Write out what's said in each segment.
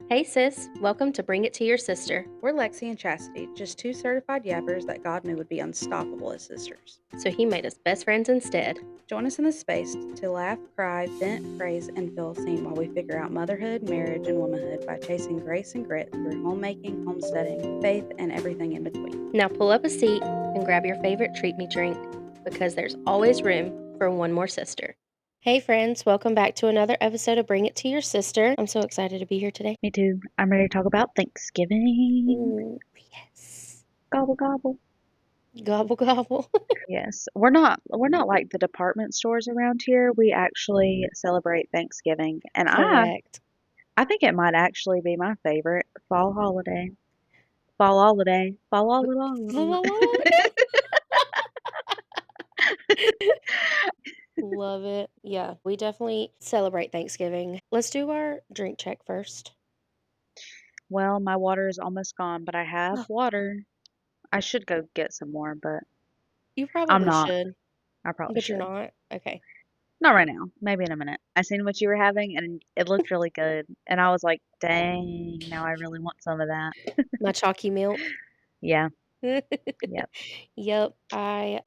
Hey sis, welcome to Bring It to Your Sister. We're Lexi and Chastity, just two certified yappers that God knew would be unstoppable as sisters. So he made us best friends instead. Join us in this space to laugh, cry, vent, praise, and feel seen while we figure out motherhood, marriage, and womanhood by chasing grace and grit through homemaking, homesteading, faith, and everything in between. Now pull up a seat and grab your favorite treat me drink because there's always room for one more sister. Hey friends, welcome back to another episode of Bring It to Your Sister. I'm so excited to be here today. Me too. I'm ready to talk about Thanksgiving. Ooh, yes. Gobble gobble. Gobble gobble. Yes, we're not like the department stores around here. We actually celebrate Thanksgiving, and Correct. I think it might actually be my favorite fall holiday. Fall holiday. Fall holiday. Love it. Yeah, we definitely celebrate Thanksgiving. Let's do our drink check first. Well, my water is almost gone, but I have Oh, water. I should go get some more, but you I'm probably not. should, I probably but you're should. not. Okay. Not right now. Maybe in a minute. I seen what you were having and it looked really good. And I was like, dang, now I really want some of that. My chalky milk. Yeah. Yep. Yep. I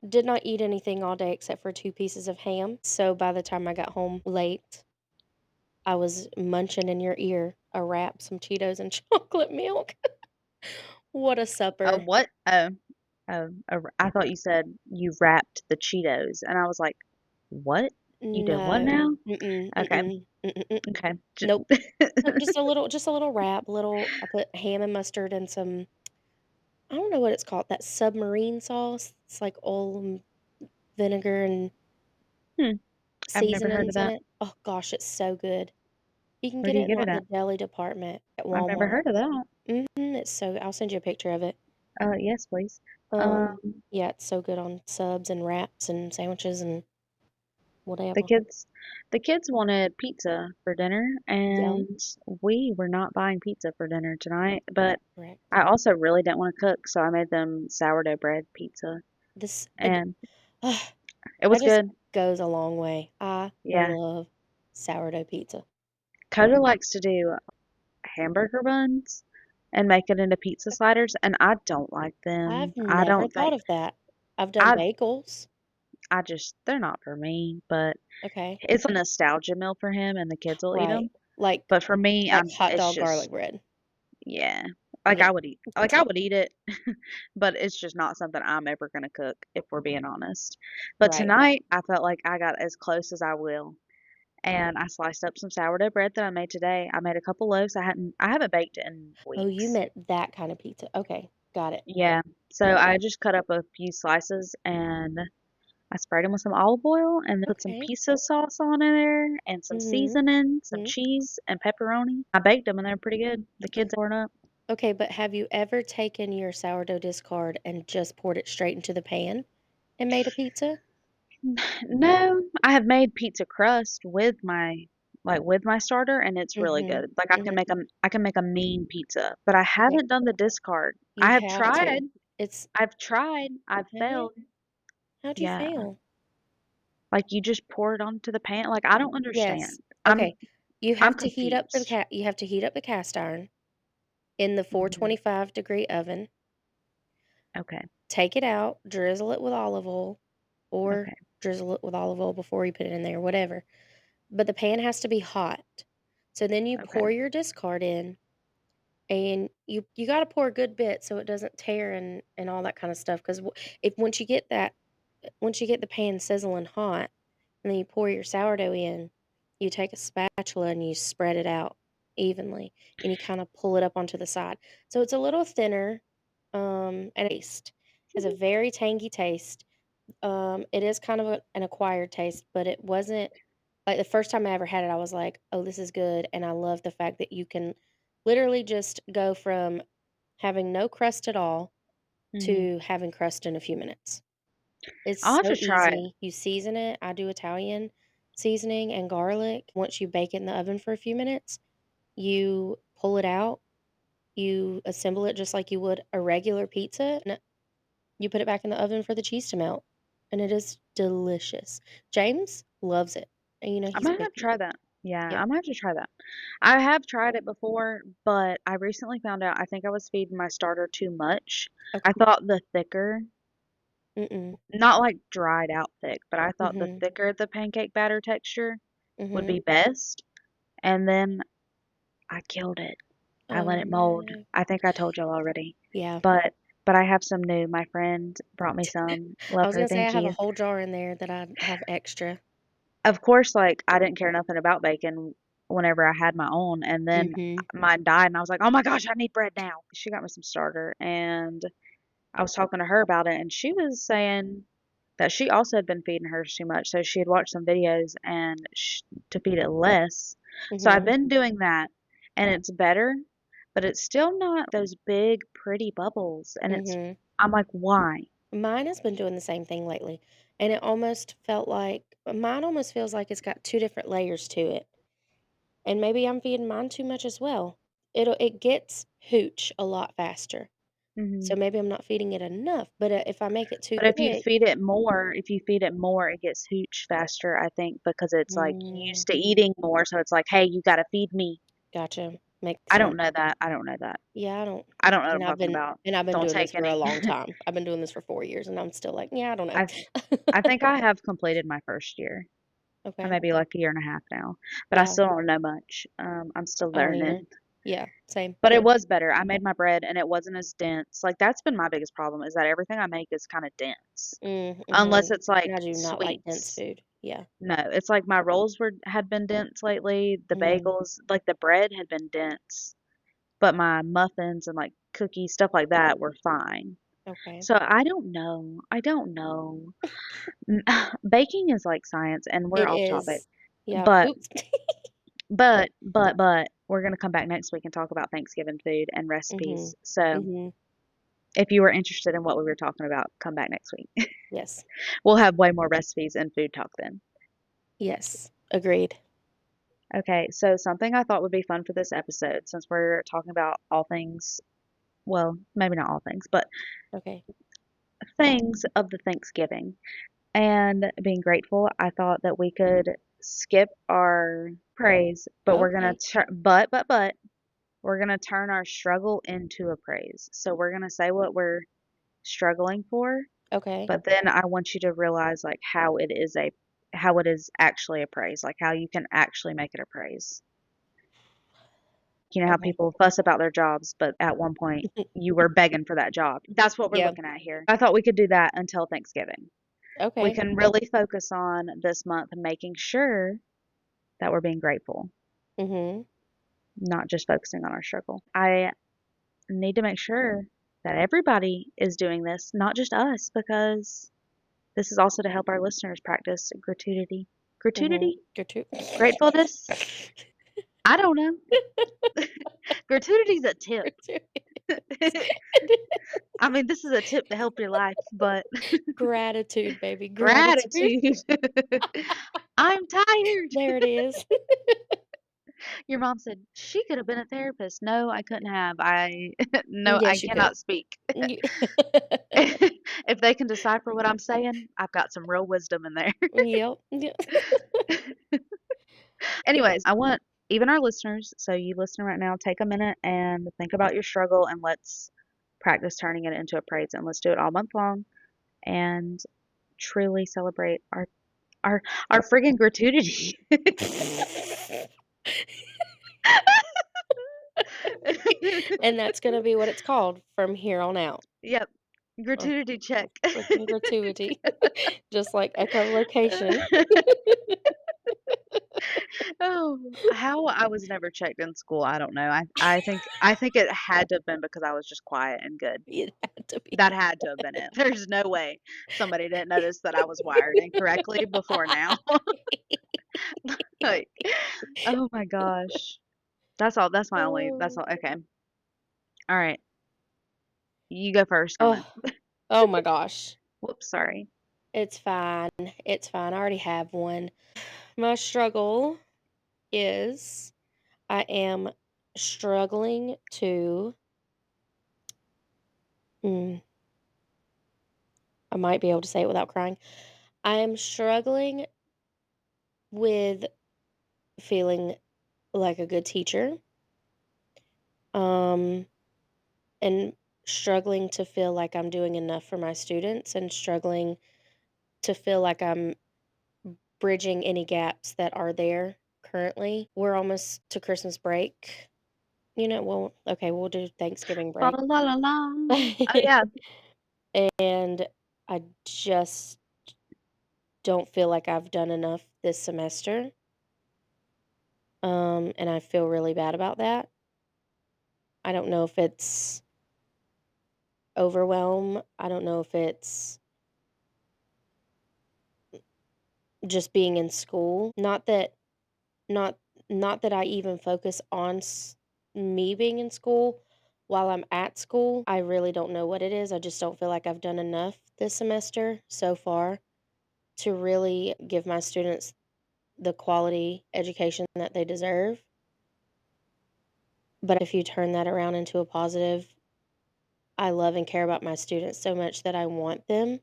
did not eat anything all day except for 2 pieces of ham. So by the time I got home late, I was munching in your ear a wrap, some Cheetos and chocolate milk. What a Oh, supper. what? I thought you said you wrapped the Cheetos. And I was like, what? You did what No. now? Mm-mm, Okay. mm-mm, mm-mm. Okay. Nope. Just a little wrap, I put ham and mustard and some, I don't know what it's called, that submarine sauce. It's like oil and vinegar and Hmm. I've never heard of seasonings in that. it. Oh gosh, it's so good. You can Where get do you it in get it like the at? deli department at I've never Walmart. heard of that. It's so, I'll send you a picture of it. Yes, please. Um, Um, yeah, it's so good on subs and wraps and sandwiches and The whatever. kids the kids wanted pizza for dinner, Yum. and we were not buying pizza for dinner tonight, but Correct. I also really didn't want to cook, so I made them sourdough bread pizza, This it, and ugh, it that was just good. goes a long way. I Yeah. love sourdough pizza. Coda likes to do hamburger buns and make it into pizza sliders, and I don't like them. I've never thought of that. I've done I bagels. I just they're not for me, but Okay. it's a nostalgia meal for him, and the kids will eat Right. them. Like But for me, hot it's dog garlic just bread. yeah. Yeah. I would eat it, but it's just not something I'm ever gonna cook, if we're being honest. But Right. tonight, I felt like I got as close as I will, and I sliced up some sourdough bread that I made today. I made a couple loaves. I haven't baked in Oh, you weeks. meant that kind of pizza. Okay. Got it. Yeah. So I just cut up a few slices and I sprayed them with some olive oil and then put some Okay. pizza sauce on in there and some Mm-hmm. seasoning, some Mm-hmm. cheese and pepperoni. I baked them and they're pretty good. The kids poured up. Okay, but have you ever taken your sourdough discard and just poured it straight into the pan and made a pizza? No, I have made pizza crust with my starter and it's really Mm-hmm. good. Like Mm-hmm. I can make a mean pizza, but I Okay. haven't done the discard. You have to. It's I've tried. I've okay. failed. How'd you Yeah. fail? Like you just pour it onto the pan. Like I don't Yes. understand. Okay. I'm confused. You have to heat up the cast iron in the Mhm. 425-degree oven. Okay. Take it out, drizzle it with olive oil, or Okay. drizzle it with olive oil before you put it in there, whatever. But the pan has to be hot. So then you Okay. pour your discard in, and you got to pour a good bit so it doesn't tear and all that kind of stuff. Because if once you get the pan sizzling hot, and then you pour your sourdough in, you take a spatula and you spread it out evenly, and you kind of pull it up onto the side. So it's a little thinner, and taste. Has a very tangy taste. It is kind of an acquired taste, but it wasn't like the first time I ever had it, I was like, "Oh, this is good." And I love the fact that you can literally just go from having no crust at all Mhm. to having crust in a few minutes. It's I'll have so to try it. easy. You season it. I do Italian seasoning and garlic. Once you bake it in the oven for a few minutes, you pull it out, you assemble it just like you would a regular pizza, and you put it back in the oven for the cheese to melt, and it is delicious. James loves it, and I he's might have to picky. try that. Yeah, Yep. I'm gonna have to try that. I have tried it before, but I recently found out I think I was feeding my starter too much. I Okay. thought the thicker, Mm-mm. not like dried out thick, but I thought the Mhm. thicker the pancake batter texture would be Mhm. best. And then I killed it. I Oh, let it mold. no. I think I told y'all already. Yeah. But but I have some new. My friend brought me some. I Love was her, gonna say I thank have a you. whole jar in there that I have extra. Of course, like, I didn't care nothing about bacon whenever I had my own, and then Mhm. mine died, and I was like, "Oh my gosh, I need bread now." She got me some starter, and I was talking to her about it, and she was saying that she also had been feeding hers too much, so she had watched some videos and to feed it less. So I've Mhm. been doing that, and it's better, but it's still not those big, pretty bubbles, and Mhm. I'm like, "Why?" Mine has been doing the same thing lately, and it almost felt like mine almost feels like it's got 2 different layers to it, and maybe I'm feeding mine too much as well. It gets hooch a lot faster, so Mhm. maybe I'm not feeding it enough, but, if I make it too But thick. if you feed it more, it gets hooch faster, I think, because it's, like, Mm, used to eating more, so it's like, "Hey, you gotta feed me." gotcha, makes I don't sense. know that, I don't know that. Yeah, I don't I don't know what I'm and talking about. I've been Don't doing this take for a any. long time. I've been doing this for 4 years, and I'm still like, "Yeah, I don't know." I I think I have completed my first year. I Okay. may be like a year and a half now, but I Yeah, still don't know much. I'm still I don't either. learning. Yeah, same. But it was better. I made my bread and it wasn't as dense. Like, that's been my biggest problem is that everything I make is kinda dense. Unless Mhm. it's, like, And I do not like dense sweets. food. Yeah. No, it's like my rolls had been dense lately, the Mhm. bagels, like, the bread had been dense, but my muffins and, like, cookies, stuff like that were fine. Okay. So, I don't know. N Baking is like science, and we're It off topic, is. Yeah. but Oops. we're gonna come back next week and talk about Thanksgiving food and recipes. Mhm. So, Mhm. if you were interested in what we were talking about, come back next week. Yes. We'll have way more recipes and food talk then. Yes. Agreed. Okay, so something I thought would be fun for this episode, since we're talking about all things, well, maybe not all things, but Okay. things of the Thanksgiving and being grateful, I thought that we could skip our praise, but we're gonna Okay. but we're gonna turn our struggle into a praise. So we're gonna say what we're struggling for, Okay. but then I want you to realize like how it is actually a praise, like how you can actually make it a praise. You know how Okay. people fuss about their jobs, but at one point you were begging for that job. That's what we're Yeah. looking at here. I thought we could do that until Thanksgiving. We Okay. can really focus on this month making sure that we're being grateful, Mhm. not just focusing on our struggle. I need to make sure that everybody is doing this, not just us, because this is also to help our listeners practice gratuity. Mhm. Gratuity? You're too Gratefulness? I don't know. Gratuity's a tip. I mean, this is a tip to help your life, but Gratitude, baby. Gratitude. gratitude. I'm tired. There it is. Your mom said she could have been a therapist. No, I couldn't have. No, I Yes, you could. cannot speak. You If they can decipher what I'm saying, I've got some real wisdom in there. Yep. Yeah. Anyways, I want even our listeners, so you listening right now, take a minute and think about your struggle and let's practice turning it into a praise and let's do it all month long and truly celebrate our our friggin' gratuity. And that's gonna be what it's called from here on out. Yep. A Gratuity check. freaking gratuity. Just like echolocation. Oh, how I was never checked in school, I don't know. I think it had to have been because I was just quiet and good. It had to be. That had to have been it. There's no way somebody didn't notice that I was wired incorrectly before now. Like, oh my gosh. That's my only that's Oh. all okay. All right. You go first on Oh. this. Oh my gosh. Whoops, sorry. It's fine. It's fine. I already have one. My struggle is I am struggling to mm, I might be able to say it without crying. I am struggling with feeling like a good teacher, um, and struggling to feel like I'm doing enough for my students and struggling to feel like I'm bridging any gaps that are there currently. We're almost to Christmas break. Well, okay, we'll do Thanksgiving Fa break. la la la. Oh, yeah. And I just don't feel like I've done enough this semester. And I feel really bad about that. I don't know if it's overwhelm. I don't know if it's just being in school. Not not that I even focus on me being in school while I'm at school. I really don't know what it is. I just don't feel like I've done enough this semester so far to really give my students the quality education that they deserve. But if you turn that around into a positive, I love and care about my students so much that I want them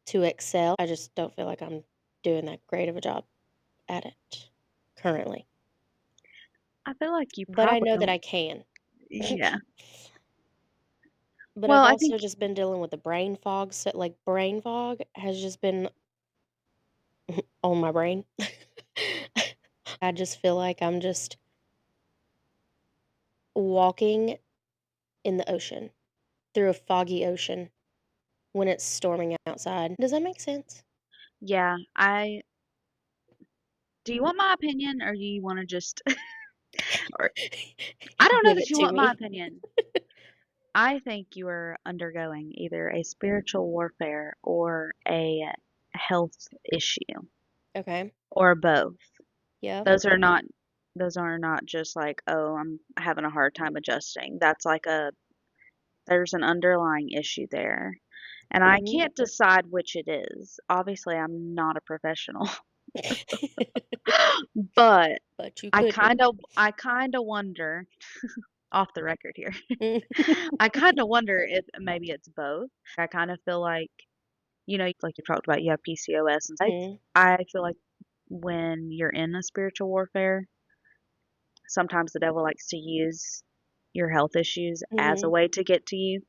to excel. I just don't feel like I'm doing that great of a job at it currently. I feel like you But I probably know that don't. I can. Yeah. But Well, I've I think also just been dealing with the brain fog, so, like, brain fog has just been on my brain. I just feel like I'm just walking in the ocean, through a foggy ocean when it's storming outside. Does that make sense? yeah, I do you want my opinion or do you wanna just or I don't know Give that it you to want my me. opinion. I think you are undergoing either a spiritual warfare or a health issue Okay. or both. Yep. Those are not those are not just like, "Oh, I'm having a hard time adjusting." That's like a there's an underlying issue there, and I Mhm. can't decide which it is. Obviously, I'm not a professional, but But you could be. I kinda wonder, off the record here, I kinda wonder if maybe it's both. I kinda feel like, like you talked about, you have PCOS, and Mhm. I feel like when you're in a spiritual warfare, sometimes the devil likes to use your health issues as a Mhm. way to get to you.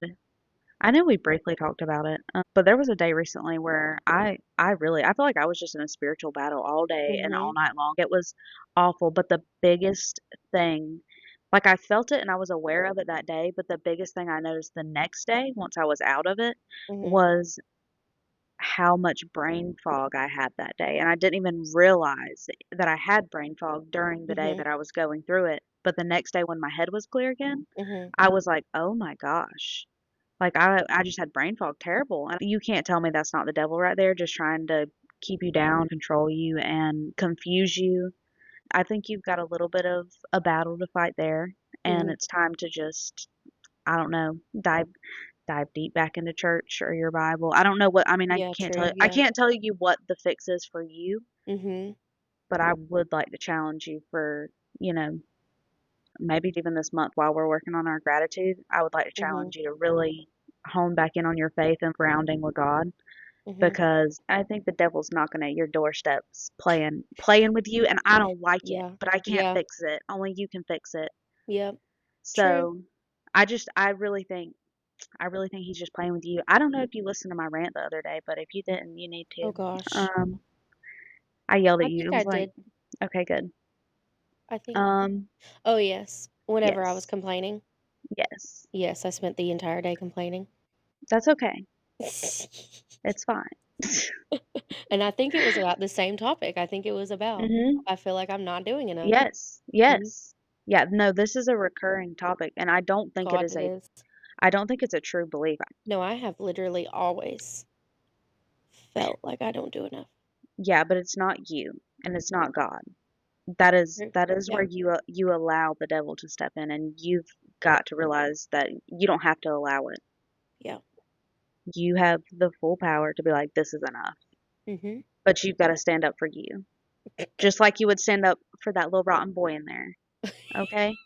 I know we briefly talked about it, but there was a day recently where I feel like I was just in a spiritual battle all day and all Mhm. night long. It was awful, but the biggest thing, like I felt it and I was aware of it that day, but the biggest thing I noticed the next day, once I was out of it, Mhm. was how much brain fog I had that day. And I didn't even realize that I had brain fog during the day Mhm. that I was going through it. But the next day when my head was clear again, Mhm. I was like, "Oh my gosh." Like, I just had brain fog, terrible, and you can't tell me that's not the devil right there just trying to keep you down, control you, and confuse you. I think you've got a little bit of a battle to fight there, and Mhm. it's time to just, I don't know, dive deep back into church or your Bible. I don't know what I mean, Yeah, true, I yeah. can't tell you what the fix is for you, Mhm. but I would like to challenge you for, you know, maybe even this month while we're working on our gratitude, I would like to Mhm. challenge you to really hone back in on your faith and grounding with God Mhm. because I think the devil's knocking at your doorsteps playing with you and I don't like it, Yeah. but I can't Yeah. fix it. Only you can fix it. Yep. True. So I really think he's just playing with you. I don't know if you listened to my rant the other day, but if you didn't, you need Oh to. gosh. Um I yelled at I you. think It I was like, did. okay, good. I think Um Oh, yes. Whenever I was yes. complaining. Yes. Yes, I spent the entire day complaining. That's okay. It's fine. And I think it was about the same topic. I think it was about, Mhm. I feel like I'm not doing enough. Yes, Mhm. yes. Yeah, no, this is a recurring topic, and God, it is. I don't think it's a true belief. No, I have literally always felt like I don't do enough. Yeah, but it's not you, and it's not God. True. That is Yeah. where you allow the devil to step in, and you've got to realize that you don't have to allow it. Yeah. You have the full power to be like, this is enough, Mhm. but you've got to stand up for you, just like you would stand up for that little rotten boy in there. Okay,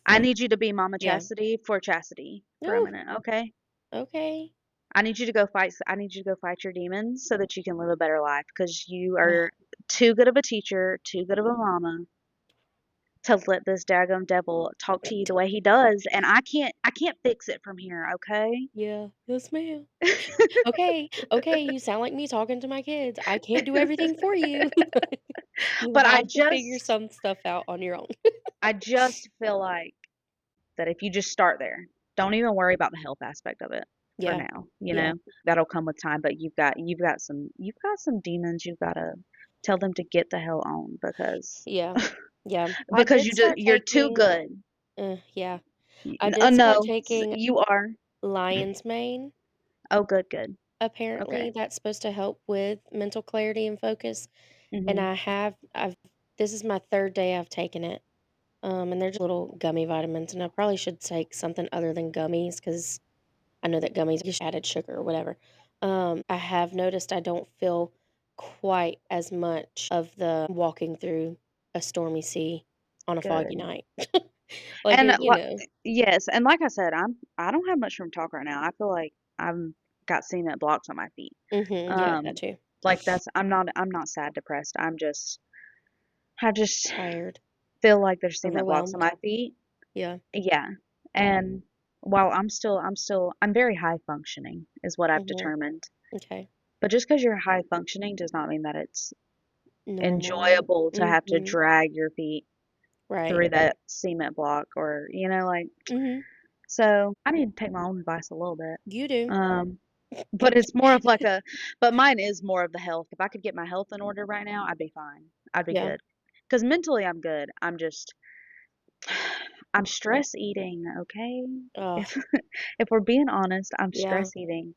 I need you to be Mama Yeah. Chastity for Chastity for a Oh, minute. Okay. okay. I need you to go fight your demons so that you can live a better life because you Ugh, are too good of a teacher, too good of a mama to let this daggum devil talk to you the way he does, and I can't fix it from here, okay? Yeah. Yes, ma'am. Okay, okay, you sound like me talking to my kids. I can't do everything for you. You But have to figure some stuff out on your own. I just feel like that if you just start there, don't even worry about the health aspect of it for Yeah, now, yeah, that'll come with time, but you've got some demons you've gotta tell them to get the hell on yeah, yeah. I because did start you're too taking good. yeah, I did start No, taking you are. lion's mane. Oh, good, good. Apparently, Okay. that's supposed to help with mental clarity and focus, and Mhm. I've this is my 3rd day I've taken it, and they're just little gummy vitamins, and I probably should take something other than gummies because I know that gummies just added sugar or whatever. I have noticed I don't feel quite as much of the walking through a stormy sea on a foggy Good. night. Like, And, you know. yes, and like I said, I don't have much room to talk right now. I feel like I'm got cement blocks on my feet. Mhm, yeah, that Um, too. like that's I'm not sad depressed. I just Tired, feel like there's cement blocks on overwhelmed. my feet. Yeah, Yeah. And while I'm very high functioning is what I've mhm, determined. okay. But just because you're high functioning does not mean that it's Normal. enjoyable to have to Mhm, drag your feet right. through that cement block or, like, Mhm, so I need to take my own advice a little bit. you do. Um, but it's more of like but mine is more of the health. If I could get my health in order right now, I'd be fine. I'd be Yeah. good. Because mentally I'm good. I'm stress eating, okay? Oh, If if we're being honest, I'm yeah, stress eating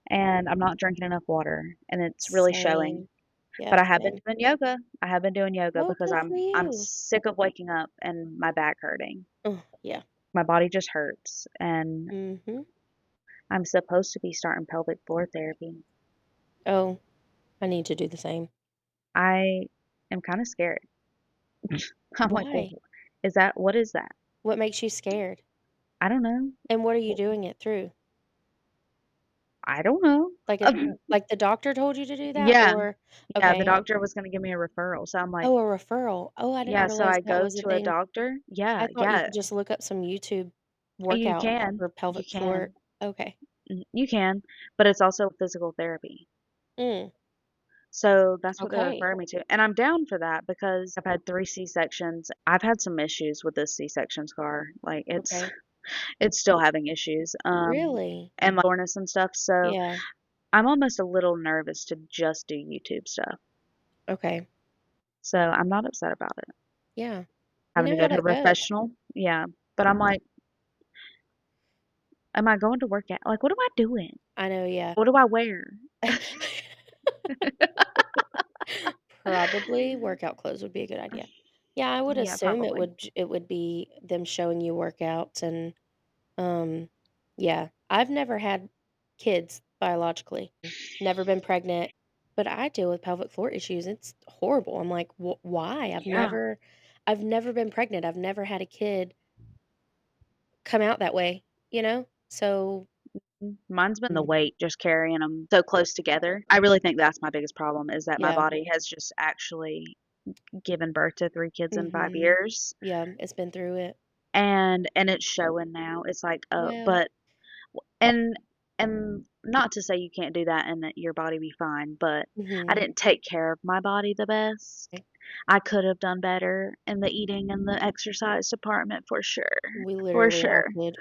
and I'm not drinking enough water and it's really showing. same. Yeah, But I have been same. doing yoga. I have been doing yoga Oh, because good for I'm you. sick of waking up and my back hurting. Oh, yeah. My body just hurts and Mhm. I'm supposed to be starting pelvic floor therapy. Oh, I need to do the same. I am kind of scared. I'm like, well, Why? what is that? What makes you scared? I don't know. And what are you Well, doing it through? I don't know. Like the doctor told you to do that Yeah. or Yeah, the okay. doctor was gonna give me a referral, so I'm like, Oh, a referral. Oh, I didn't yeah, so realize I that go was a to a thing. doctor. I Yeah, thought you yeah, could just look up some YouTube you workouts can. for You pelvic floor. can. Okay. You can, but it's also physical therapy. Mm, So that's what they okay. refer me to. And I'm down for that because I've had 3 C-sections. I've had some issues with this C-section scar. Like it's Okay. it's still having issues. Really? And like soreness and stuff. So Yeah. I'm almost a little nervous to just do YouTube stuff. Okay. So I'm not upset about it. Yeah. You Having to know go how to a that goes. professional. Yeah. But I'm like, am I going to work out? Like, what am I doing? I know, yeah. What do I wear? Probably workout clothes would be a good idea. Yeah, I would Yeah, assume probably. it would be them showing you workouts and, um, yeah. I've never had kids biologically, never been pregnant, but I deal with pelvic floor issues. It's horrible. I'm like, why? Yeah. I've never been pregnant. I've never had a kid come out that way, you know? So, Mine's been the mm, weight, just carrying them so close together. I really think that's my biggest problem is that my yeah. body has just actually given birth to 3 kids in 5 Mhm. years, Yeah, it's been through it. and it's showing now. It's like, Well, but and and not to say you can't do that and that your body be fine, but I mhm. didn't take care of my body the best. I could have done better in the eating and the exercise department for sure, We for literally all sure. could.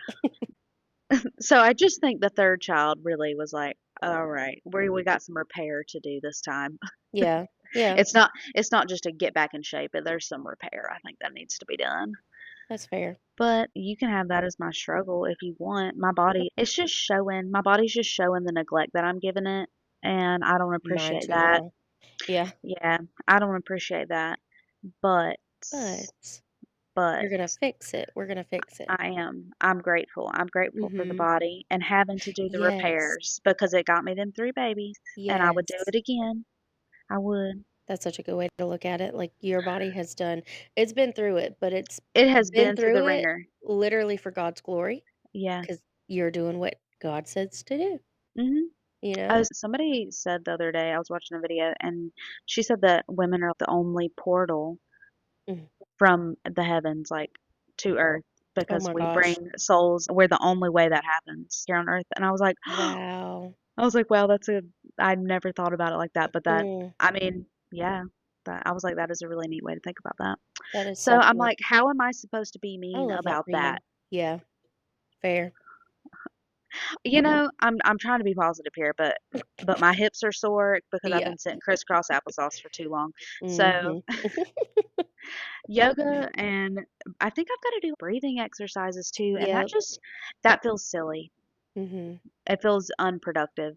So I just think the 3rd child really was like, "All right, we got some repair to do this time." Yeah, yeah, It's not just to get back in shape, but there's some repair I think that needs to be done. that's fair. But you can have that as my struggle if you want. My body's just showing the neglect that I'm giving it, and I don't Mine appreciate too, that. girl. Yeah, Yeah, I don't appreciate that. But but but you're gonna fix it. We're gonna fix it. I am. I'm grateful. I'm grateful for the Mhm. body and having to do the Yes, repairs because it got me them 3 babies, and I would do yes. it again. I would. That's such a good way to look at it. Like, your body has done it's been through it, but it's It has been been through the through it ringer. literally for God's glory Yeah. because 'cause you're doing what God says to do. Mhm. you know? Somebody said the other day, I was watching a video, and she said that women are the only portal Mm. from the heavens, like, to earth Oh because my we gosh. bring souls. We're the only way that happens here on earth. And Wow. wow, I never thought about it like that, but Mm, I mean, yeah, I was like, that is a really neat way to think about that. that is So so I'm cool. like, how am I supposed to be I mean love that about for that? you. Yeah, fair. I'm trying to be positive here, but my hips are sore because I've Yeah. been sitting crisscross applesauce for too long. So Mhm. yoga, and I think I've got to do breathing exercises too, and Yep. that feels silly. Mhm. It feels unproductive.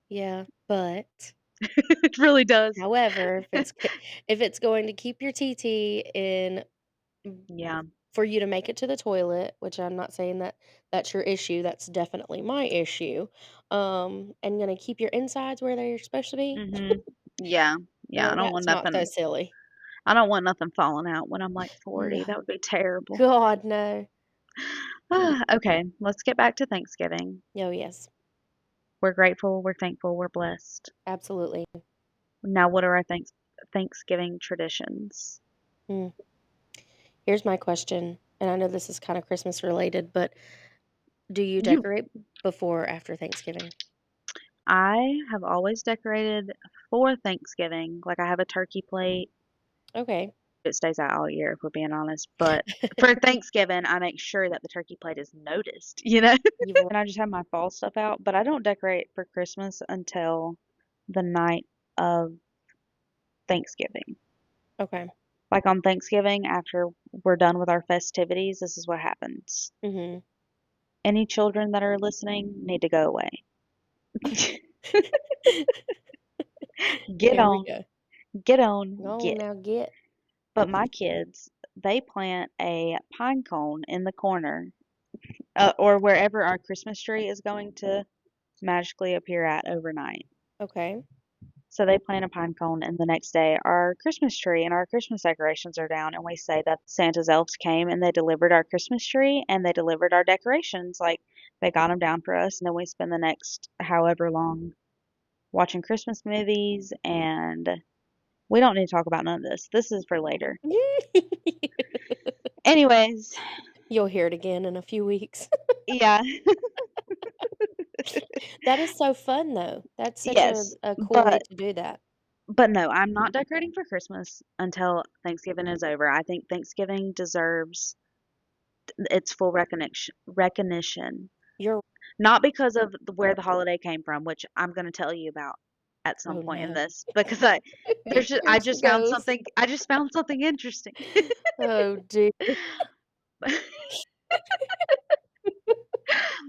Yeah, but It really does. however, if it's going to keep your TT in Yeah. for you to make it to the toilet, which I'm not saying that that's your issue, that's definitely my issue, and gonna keep your insides where they're supposed to be, Mhm. Yeah. Yeah, that's not so silly. I don't want nothing falling out when I'm, like, 40. No. That would be terrible. God, no. Okay, let's get back to Thanksgiving. Oh, yes. We're grateful, we're thankful, we're blessed. Absolutely. Now what are our Thanksgiving traditions? Mm. Here's my question, and I know this is kinda Christmas related, but do you You decorate before or after Thanksgiving? I have always decorated for Thanksgiving. Like, I have a turkey plate. Okay. It stays out all year, if we're being honest, but for Thanksgiving, I make sure that the turkey plate is noticed, you know? You've al And I just have my fall stuff out, but I don't decorate for Christmas until the night of Thanksgiving. Okay. Like, on Thanksgiving, after we're done with our festivities, this is what happens. Mhm. Any children that are listening need to go away. Get Here we on, go. Go on get. now, get. But my kids, they plant a pine cone in the corner, or wherever our Christmas tree is going to magically appear at overnight. Okay. So they plant a pine cone, and the next day, our Christmas tree and our Christmas decorations are down, and we say that Santa's elves came and they delivered our Christmas tree and they delivered our decorations. Like, they got them down for us, and then we spend the next however long watching Christmas movies, and we don't need to talk about none of this. This is for later. Anyways, You'll hear it again in a few weeks. yeah, That is so fun, though. That's such yes, a cool way but to do that. no, I'm not decorating for Christmas until Thanksgiving is over. I think Thanksgiving deserves its full recognition. You're Not because of where the holiday came from, which I'm going to tell you about at some oh, point in no. this, because Here she goes. I just found something interesting. Oh, dear.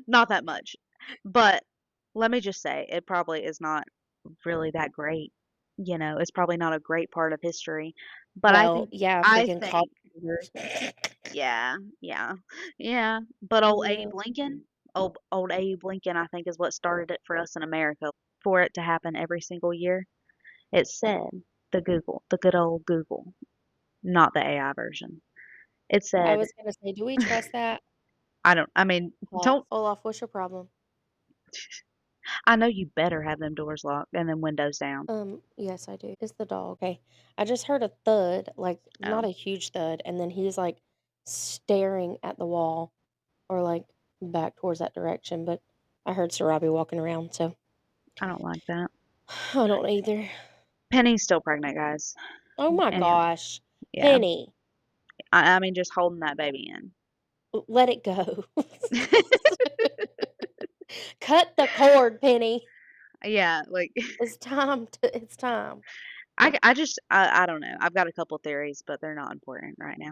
Not that much. But let me just say, it probably is not really that great. It's probably not a great part of history. But Well, yeah, I freaking college think, years. yeah, yeah, yeah. But old Yeah. Abe Lincoln, old Abe Lincoln, I think is what started it for us in America. For it to happen every single year, it said the good old Google, not the AI version. It I said, was gonna say, do we trust that? I mean, don't, Olaf, what's your problem? I know you better have them doors locked and them windows down. Yes, I do. It's the dog. Okay. I just heard a thud, like Oh, not a huge thud, and then he's like staring at the wall or like back towards that direction, but I heard Sarabi walking around, so I don't like that. I don't either. Penny's still pregnant, guys. Oh my Anyway, gosh. yeah. Penny, I mean, just holding that baby in. let it go. Cut the cord, Penny. Yeah, like It's time. I don't know. I've got a couple theories, but they're not important right now.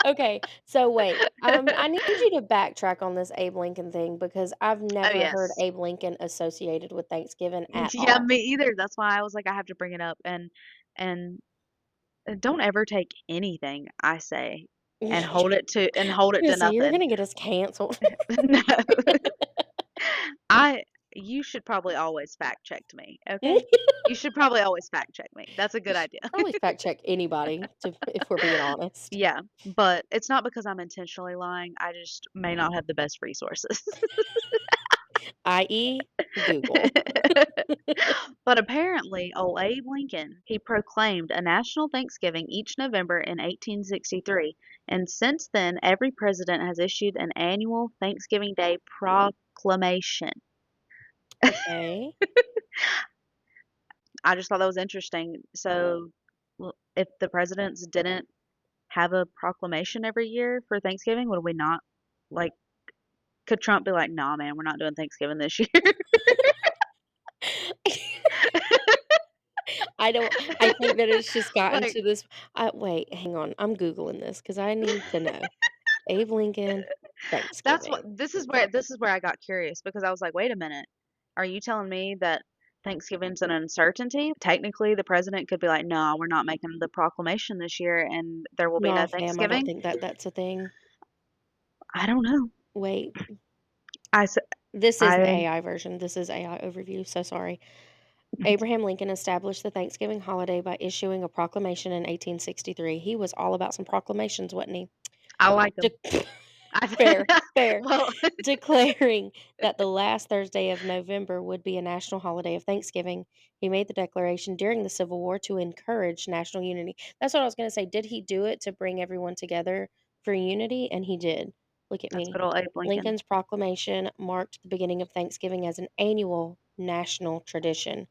Okay, so wait, I need you to backtrack on this Abe Lincoln thing because I've Oh, never heard yes. Abe Lincoln associated with Thanksgiving at Yeah, all. me either. That's why I was like, I have to bring it up, and don't ever take anything I say and hold it Yeah, to so you're nothing. gonna get us canceled. No. I You should probably always fact check me, okay? You should probably always fact check me. That's a You good should idea. probably fact check anybody to if we're being honest. Yeah, but it's not because I'm intentionally lying. I just may not have the best resources. i.e., Google. But apparently, old Abe Lincoln, he proclaimed a national Thanksgiving each November in 1863, and since then, every president has issued an annual Thanksgiving Day proclamation. Okay. I just thought that was interesting. So, if the presidents didn't have a proclamation every year for Thanksgiving, would we not like? Could Trump be like, "Nah, man, we're not doing Thanksgiving this year"? I don't I think that it's just gotten Like, to this wait, hang on, I'm Googling this because I need to know. Abe Lincoln, that's what Thanksgiving. this is where I got curious because I was like, "Wait a minute. Are you telling me that Thanksgiving's an uncertainty? Technically, the president could be like, "No, we're not making the proclamation this year and there will be no No, fam, I don't Thanksgiving." think that that's a thing. I don't know. Wait, I s this is the I AI version. This is AI overview, so sorry. Abraham Lincoln established the Thanksgiving holiday by issuing a proclamation in 1863. He was all about some proclamations, wasn't he? I like De- 'em. I fair, fair. well, Declaring that the last Thursday of November would be a national holiday of Thanksgiving. He made the declaration during the Civil War to encourage national unity. That's what I was going to say. Did he do it to bring everyone together for unity? And he did. Look at that's me. good old Abe Lincoln. Lincoln's proclamation marked the beginning of Thanksgiving as an annual national tradition.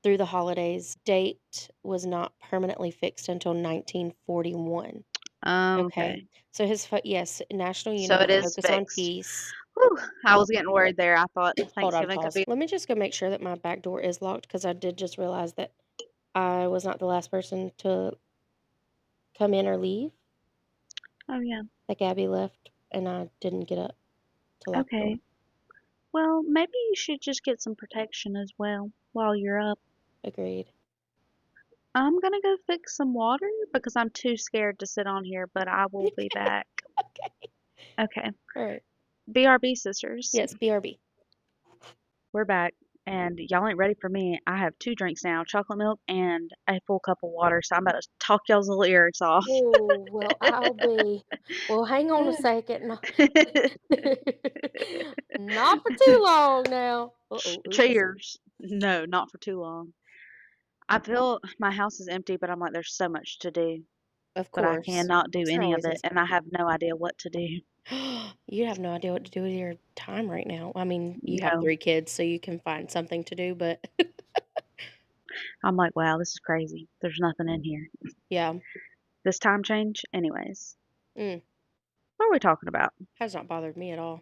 Through the holidays, date was not permanently fixed until 1941. Okay. Okay. So yes, national So it unity, is focus on fixed. peace. Whew, I was getting worried there. I thought Hold on, Thanksgiving could pause. be Let me just go make sure that my back door is locked because I did just realize that I was not the last person to come in or leave. Oh, yeah. That Gabby left and I didn't get up to lock the door. Okay. Well, maybe you should just get some protection as well while you're up. Agreed. I'm gonna go fix some water because I'm too scared to sit on here, but I will be back. Okay. Okay. All right. BRB sisters, Yes, BRB. we're back. And y'all ain't ready for me. I have two drinks now, chocolate milk and a full cup of water, so I'm about to talk y'all's little ears off. Oh, well, well, hang on a second. No. Not for too long now. Uh-oh, oops. Cheers. No, not for too long. I feel my house is empty, but I'm like, there's so much to do, Of but I course. cannot do There any of always it, is. and I have no idea what to do. You have no idea what to do with your time right now. I mean, you have No. 3 kids, so you can find something to do, but I'm like, wow, this is crazy. There's nothing in here. yeah. This time change, anyways. Mm, What are we talking about? has not bothered me at all.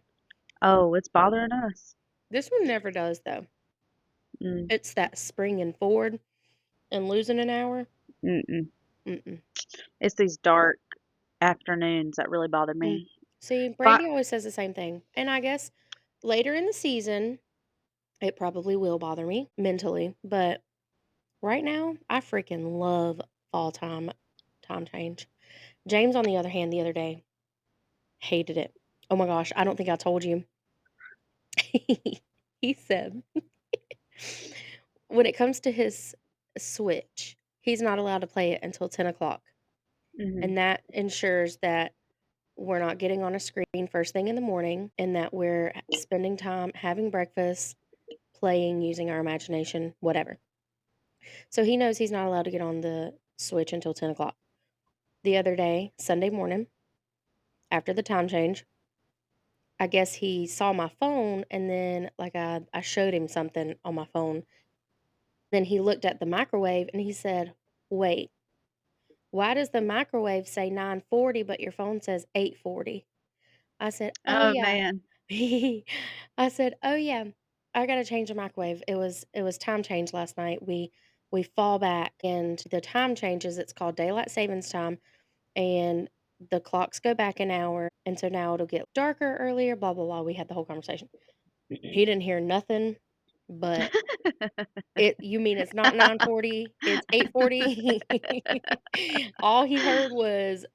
Oh, it's bothering us. This one never does, though. Mm, It's that springing forward and losing an hour. mm-mm. Mm-mm. It's these dark afternoons that really bother Mm. me. See, But Brandy always says the same thing, and I guess later in the season, it probably will bother me mentally, but right now, I freaking love fall time change. James, on the other hand, the other day, hated it. Oh my gosh, I don't think I told you. He said when it comes to his Switch, he's not allowed to play it until 10 o'clock, mhm. and that ensures that we're not getting on a screen first thing in the morning and that we're spending time having breakfast, playing, using our imagination, whatever. So he knows he's not allowed to get on the Switch until 10 o'clock. The other day, Sunday morning, after the time change, I guess he saw my phone and then like I showed him something on my phone. Then he looked at the microwave and he said, "Wait, why does the microwave say 9:40 but your phone says 8:40?" I said, "Oh Oh yeah." man. I said, "Oh yeah, I gotta change the microwave. It was time change last night. We fall back and the time changes. It's called daylight savings time, and the clocks go back an hour, and so now it'll get darker earlier. Blah blah blah." We had the whole conversation. He didn't hear nothing, but it. You mean it's not 9:40? It's 8:40. All he heard was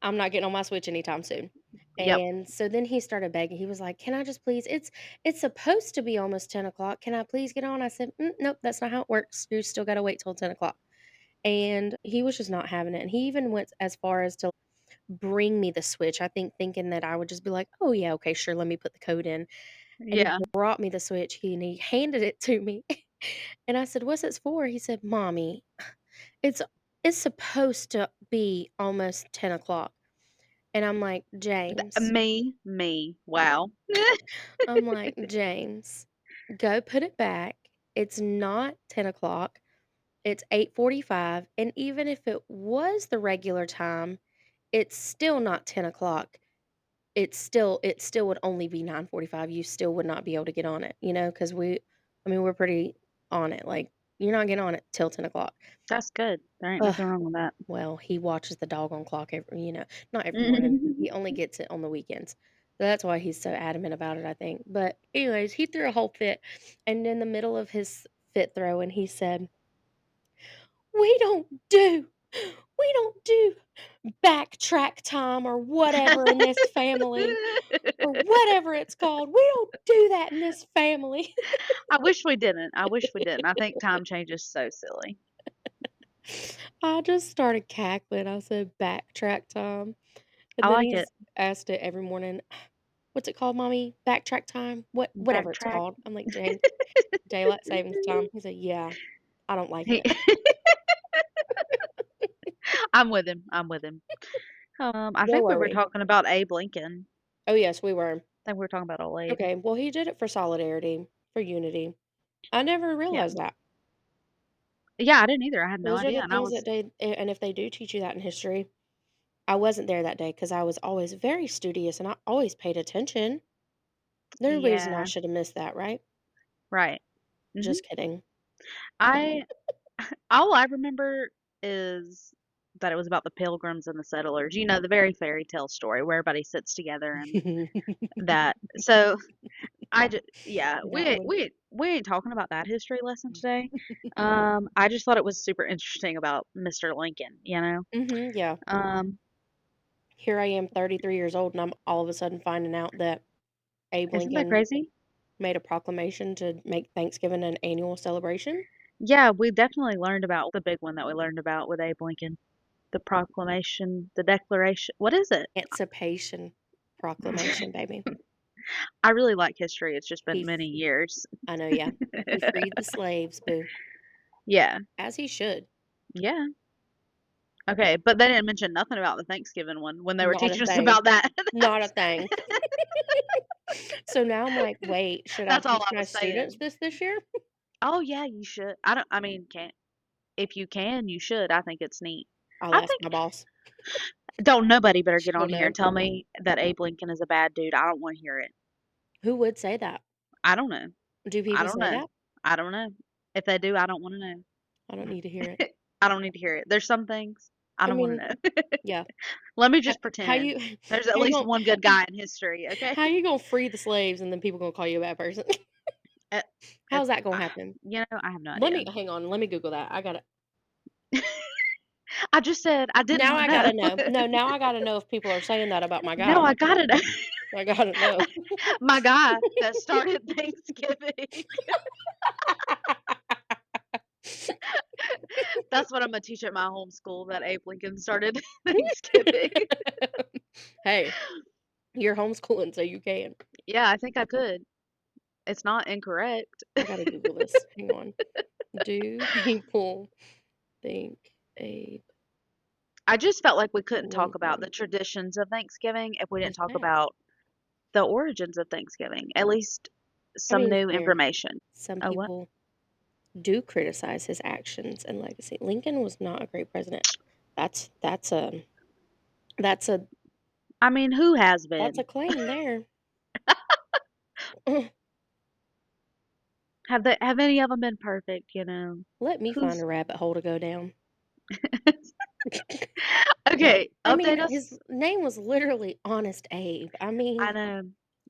I'm not getting on my Switch anytime soon. Yep. And so then he started begging. He was like, "Can I just please? It's supposed to be almost 10 o'clock. Can I please get on?" I said, "Nope, that's not how it works. You still got to wait till 10 o'clock." And he was just not having it. And he even went as far as to bring me the Switch. I think thinking that I would just be like, "Oh yeah, okay, sure, let me put the code in." and he Yeah. brought me the switch key, and he handed it to me. And I said, "What's it for?" He said, "Mommy, it's it's supposed to be almost 10 o'clock." And I'm like, "James." Me. Wow. I'm like, "James, go put it back. It's not 10 o'clock. It's 8:45, and even if it was the regular time, it's still not 10 o'clock. It still would only be 9:45. You still would not be able to get on it, because we're pretty on it. Like, you're not getting on it till 10 o'clock." That's good. There ain't Ugh, nothing wrong with that. well, he watches the doggone clock not every morning. He only gets it on the weekends. So that's why he's so adamant about it, I think. But anyways, he threw a whole fit, and in the middle of his fit throwing, he said, We don't do backtrack time or whatever in this family, or whatever it's called. We don't do that in this family." I wish we didn't. I wish we didn't. I think time change is so silly. I just started cackling. I said, "Backtrack time." I And then like it. he's asked it every morning, "What's it called, mommy? Backtrack time? Whatever it's Backtrack. called." I'm like, "James, daylight savings time." He's like, "Yeah, I don't like He it." I'm with him. I'm with him. I Where think we were were we? talking about Abe Lincoln. Oh, yes, we were. I think we were talking about old Abe. Okay, well, he did it for solidarity, for unity. I never Yeah. realized that. Yeah, I didn't either. I had no Those are idea, the and I things was and if they do teach you that in history. I wasn't there that day because I was always very studious and I always paid attention. No reason I yeah, should have missed that, right? right. Mhm. Just kidding. I all I remember is that it was about the Pilgrims and the settlers. You know, the very fairy tale story where everybody sits together and that. So yeah, That one. we ain't talking about that history lesson today. I just thought it was super interesting about Mr. Lincoln, you know? Mhm, yeah. Um, Here I am 33 years old, and I'm all of a sudden finding out that Abe isn't that Lincoln crazy? made a proclamation to make Thanksgiving an annual celebration. Yeah, we definitely learned about the big one that we learned about with Abe Lincoln. The proclamation, the declaration. What is it? Emancipation Proclamation, baby. I really like history. It's just He been f many years. I know, yeah. He freed the slaves, boo, Yeah. as he should. Yeah. Okay, but they didn't mention nothing about the Thanksgiving one when they were Not a teaching us thing. about that. Not a thing. So now I'm like, "Wait, should I That's all teach I my was students saying. this year?" Oh, yeah, you should. I mean, can if you can, you should. I think it's neat. I'll I ask think my boss. don't nobody better get She'll on here know. and tell me that Abe Lincoln is a bad dude. I don't wanna hear it. Who would say that? I don't know. Do I people don't say know. that? I don't know. If they do, I don't wanna know. I don't need to hear it. I don't need to hear it. There's some things I I don't wanna mean, know. yeah. Let me How just how pretend you there's at how you least gonna one good guy in history, okay? how you gonna free the slaves and then people gonna call you a bad person? Uh, uh, How's that gonna I happen? I have no Let idea. me hang on, let me Google that. I gotta I just said I didn't now wanna I know. gotta know. No, now I gotta know if people are saying that about my No, guy. I gotta know. I gotta know. My guy that started Thanksgiving. That's what Imma teach at my homeschool, that Abe Lincoln started Thanksgiving. Hey, you're homeschooling, so you can. Yeah, I think I could. It's not incorrect. I gotta Google this. Hang on. Do people think Abe I just felt like we couldn't talk about Lincoln the traditions of Thanksgiving if we didn't was talk bad? about the origins of Thanksgiving, at least I some mean, new here, information. some Oh, what? people do criticize his actions and legacy. Lincoln was not a great president. That's that's a that's a I mean, who has that's a been? claim there. Have any of them been perfect, you know? Let me find Who's a rabbit hole to go down. Okay, I mean, update his us. name was literally Honest Abe. I I mean, know.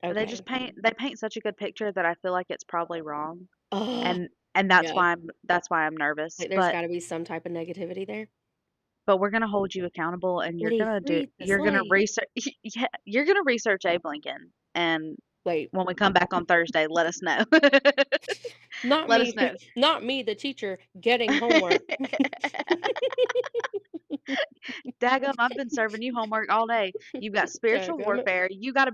okay. They paint such a good picture that I feel like it's probably wrong, Oh, and yeah. that's why I'm nervous, Like, there's got to be some type of negativity there. but we're gonna hold you accountable, and But he freed the you're gonna slave. research yeah, you're gonna research Abe Lincoln, and Wait, when we come back on Thursday, let us know. not Let us me, know. not me, the teacher, getting homework. Daggum, I've been serving you homework all day. You've got spiritual Dadgummit. warfare. You gotta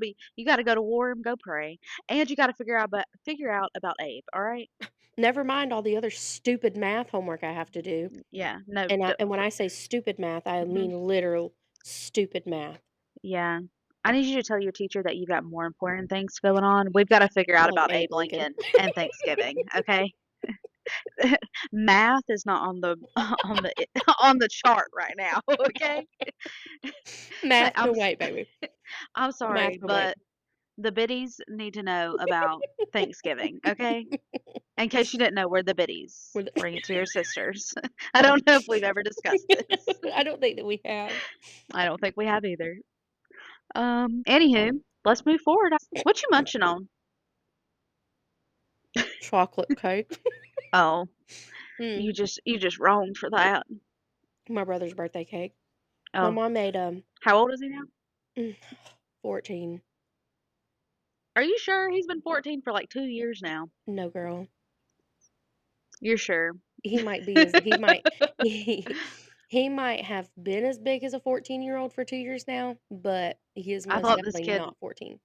go to war and go pray. And you gotta figure out about Abe, all right? Never mind all the other stupid math homework I have to do. Yeah, no, And when I say stupid math, I mhm, mean literal stupid math. yeah. I need you to tell your teacher that you got more important things going on. We've gotta figure out Like about Abe Abe Lincoln. Lincoln and Thanksgiving, okay? Math is not on the on the on the chart right now, okay? Math I'm can s wait, baby. I'm Math sorry, can wait. but the biddies need to know about Thanksgiving, okay? In case you didn't know, we're the biddies. We're the Bring it to your sisters. I don't know if we've ever discussed this. I don't think that we have. I don't think we have either. Anywho, let's move forward. What you munching on? Chocolate cake. Oh, Mm, you just wrong for that. my brother's birthday cake. My Oh, mom made, how old is he now? mm, 14. Are you sure? He's been 14 for like 2 years now. No, girl. You're sure? He might he he might have been as big as a 14-year-old for 2 years now, but he is I most thought this definitely kid not 14.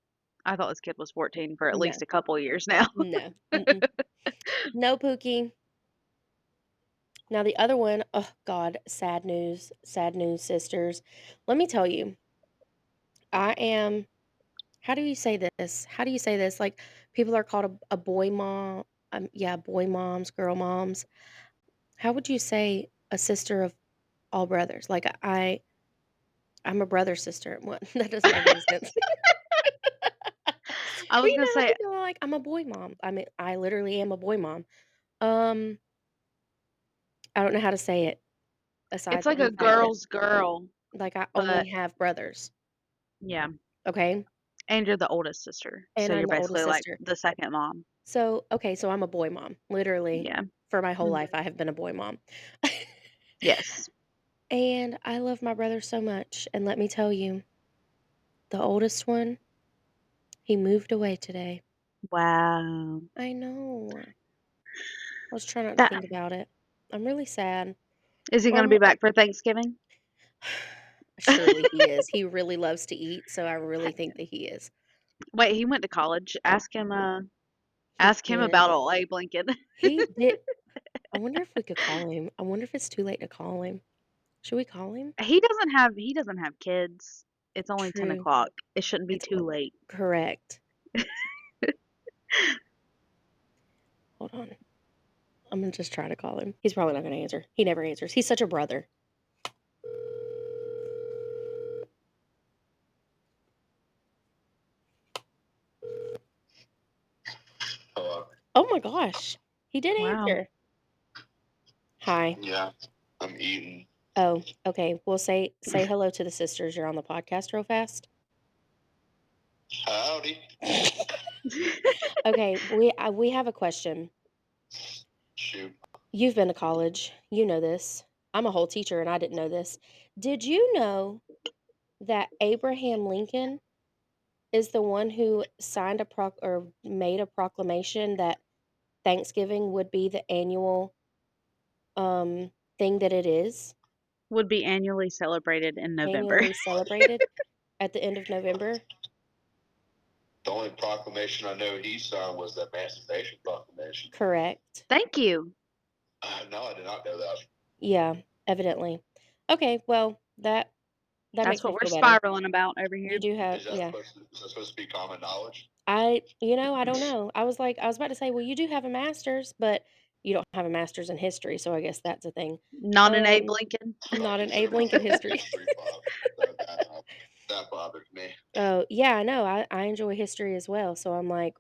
I thought this kid was 14 for at No, least a couple years now. no, mm-mm. No, Pookie. Now the other one, oh God, sad news, sisters. Let me tell you, I am. How do you say this? How do you say this? Like people are called a boy mom. Yeah, boy moms, girl moms. How would you say a sister of all brothers? Like I'm a brother sister. What? That doesn't make any sense. I But was gonna how say people are like, I'm a boy mom. I mean, I literally am a boy mom. Um, I don't know how to say it it's aside like from a the fact that girl's girl, like I only but have brothers. yeah. Okay, And you're the oldest sister, so and I'm you're the oldest basically like sister. the second mom. So okay, so I'm a boy mom. Literally, Yeah. for my whole Mhm. life, I have been a boy mom. Yes. And I love my brother so much. And let me tell you, the oldest one, he moved away today. Wow. I know. I was trying not to That think about it. I'm really sad. is he gonna Um, be back for Thanksgiving? surely he is. He really loves to eat, so I really think that he is. Wait, he went to college. He Ask him did. about old Abe Lincoln. He did. I wonder if we could call him. I wonder if it's too late to call him. Should we call him? He doesn't have kids. It's only ten True. o'clock. It shouldn't be It's too late. correct. Hold on. I'm gonna just try to call him. He's probably not gonna answer. He never answers. He's such a brother. Hello. Oh my gosh. He did Wow. answer. Hi. Yeah, I'm eating. Oh, okay. Well, say hello to the sisters. You're on the podcast real fast. Howdy. Okay, we have a question. Shoot. You've been to college. You know this. I'm a whole teacher and I didn't know this. Did you know that Abraham Lincoln is the one who signed a or made a proclamation that Thanksgiving would be the annual thing that it is, Would be annually celebrated in November. annually celebrated at the end of November? The only proclamation I know he signed was the Emancipation Proclamation. Correct. Thank you. No, I did not know that. Yeah, evidently. Okay, well, that That's makes what me we're feel better. spiraling about over You here. do have, Is that yeah. supposed to be common knowledge? I don't know. I was about to say, well, you do have a master's, but you don't have a master's in history, so I guess that's a thing. Not an Abe Um, Lincoln. I not an consider Abe Lincoln myself a history. history buff, so that bothers me. Oh, yeah, I know. I enjoy history as well, so I'm like,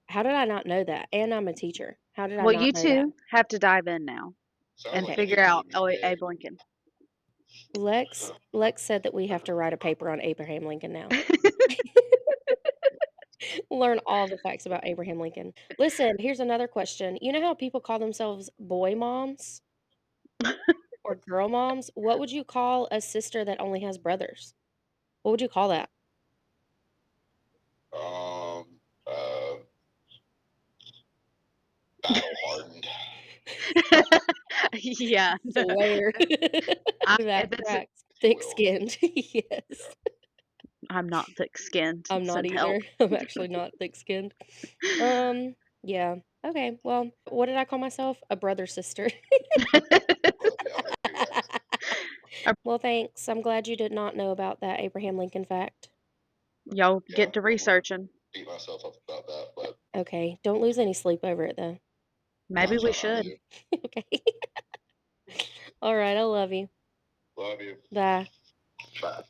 how did I not know that? And I'm a teacher. How did I Well, not you know that? two have to dive in now Sounds and like you Okay. need figure to out give me big. Abe Lincoln. Lex said that we have to write a paper on Abraham Lincoln now. Learn all the facts about Abraham Lincoln. Listen, here's another question. You know how people call themselves boy moms or girl moms? What would you call a sister that only has brothers? What would you call that? Um, uh, battle hardened. Yeah. Swear. If That it's tracks. Will. Thick-skinned. Yes. Yeah. I'm not thick-skinned, I'm not send either. help. I'm actually not thick-skinned. Yeah. Okay, well, what did I call myself? A brother sister. Okay, I'm gonna do that. Well, thanks. I'm glad you did not know about that Abraham Lincoln fact. Y'all Yeah, get to I'm gonna researching. beat myself up about that, but Okay, don't lose any sleep over it though. I Maybe we try not should. to. Okay. All right, I love you. Love you. Bye. Bye.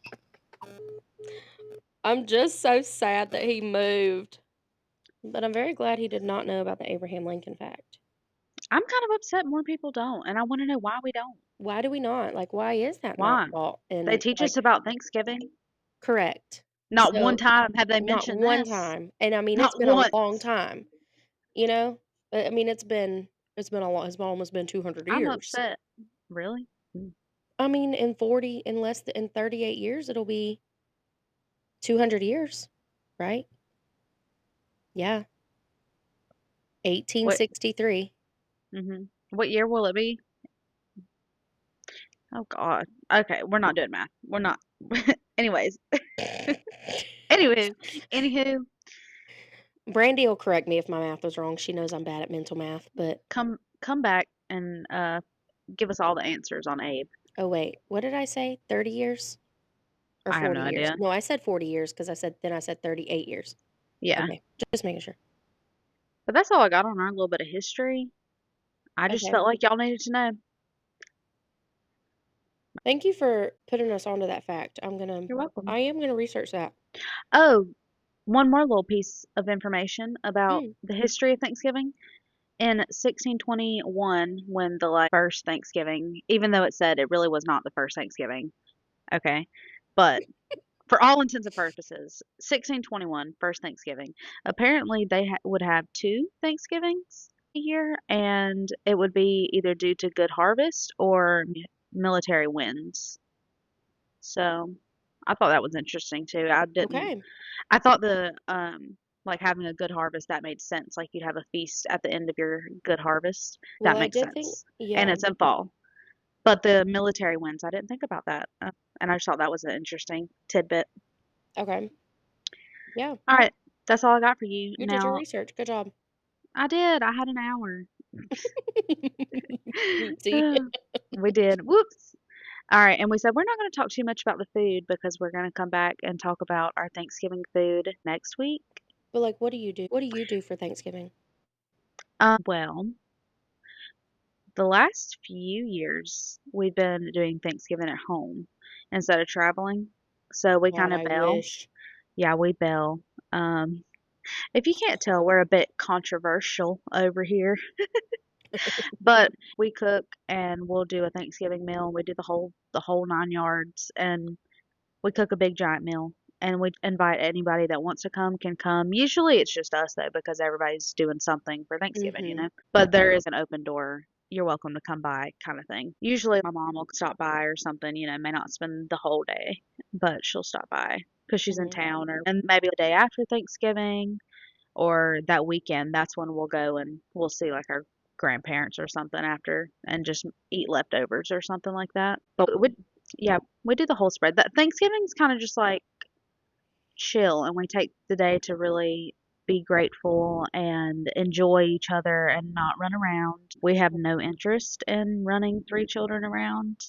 I'm just so sad that he moved, but I'm very glad he did not know about the Abraham Lincoln fact. I'm kind of upset more people don't, and I wanna know why we don't. Why do we not? Like, why is that not Why? taught? They And teach like, us about Thanksgiving. correct. Not one So, time have they not mentioned one this. time. And I mean, it's Not been a long once. time, you know? I mean, it's been a lot. It's almost been 200 I'm years. upset. Really? Mm. I mean, in less than in 38 years, it'll be 200 years, right? Yeah, What 1863. what year will it be? Oh god. Okay, we're not doing math. We're not. Anyways, anywho, anywho, Brandy will correct me if my math was wrong. She knows I'm bad at mental math, but come back and give us all the answers on Abe. oh wait, what did I say? 30 years or I have 40 no years? idea. No, I said 40 years because I said 38 years. Yeah. Okay, just making sure. But that's all I got on our little bit of history. I just Okay. felt like y'all needed to know. Thank you for putting us onto that fact. You're welcome. I am gonna research that. Oh, one more little piece of information about Mm, the history of Thanksgiving. In 1621, when the first Thanksgiving, even though it said it really was not the first Thanksgiving, okay, but for all intents and purposes, 1621, first Thanksgiving. Apparently, they would have two Thanksgivings a year, and it would be either due to good harvest or military wins. So I thought that was interesting too. okay. I thought like having a good harvest that made sense. Like you'd have a feast at the end of your good harvest. Well, That I makes did think, sense. And yeah. it's in fall. But the military wins, I didn't think about that. And I just thought that was an interesting tidbit. Okay. Yeah. All right, that's all I got for you. You did your Now, research. Good job. I did. I had an hour. See? We did. Whoops. All right, and we said we're not going to talk too much about the food because we're going to come back and talk about our Thanksgiving food next week. But like, what do you do? What do you do for Thanksgiving? Well, the last few years we've been doing Thanksgiving at home instead of traveling. So we God, kind of I bail. wish. Yeah, we bail. Um, if you can't tell, we're a bit controversial over here. But we cook and we'll do a Thanksgiving meal. We do the whole 9 yards, and we cook a big giant meal. And we invite anybody that wants to come can come. Usually it's just us though because everybody's doing something for Thanksgiving, Mhm. But there is an open door. You're welcome to come by kind of thing. Usually my mom will stop by or something, may not spend the whole day, but she'll stop by because she's in Mhm. town or and maybe the day after Thanksgiving or that weekend, that's when we'll go and we'll see like our grandparents or something after and just eat leftovers or something like that. But yeah, we do the whole spread. That Thanksgiving's kind of just like chill and we take the day to really be grateful and enjoy each other and not run around. We have no interest in running three children around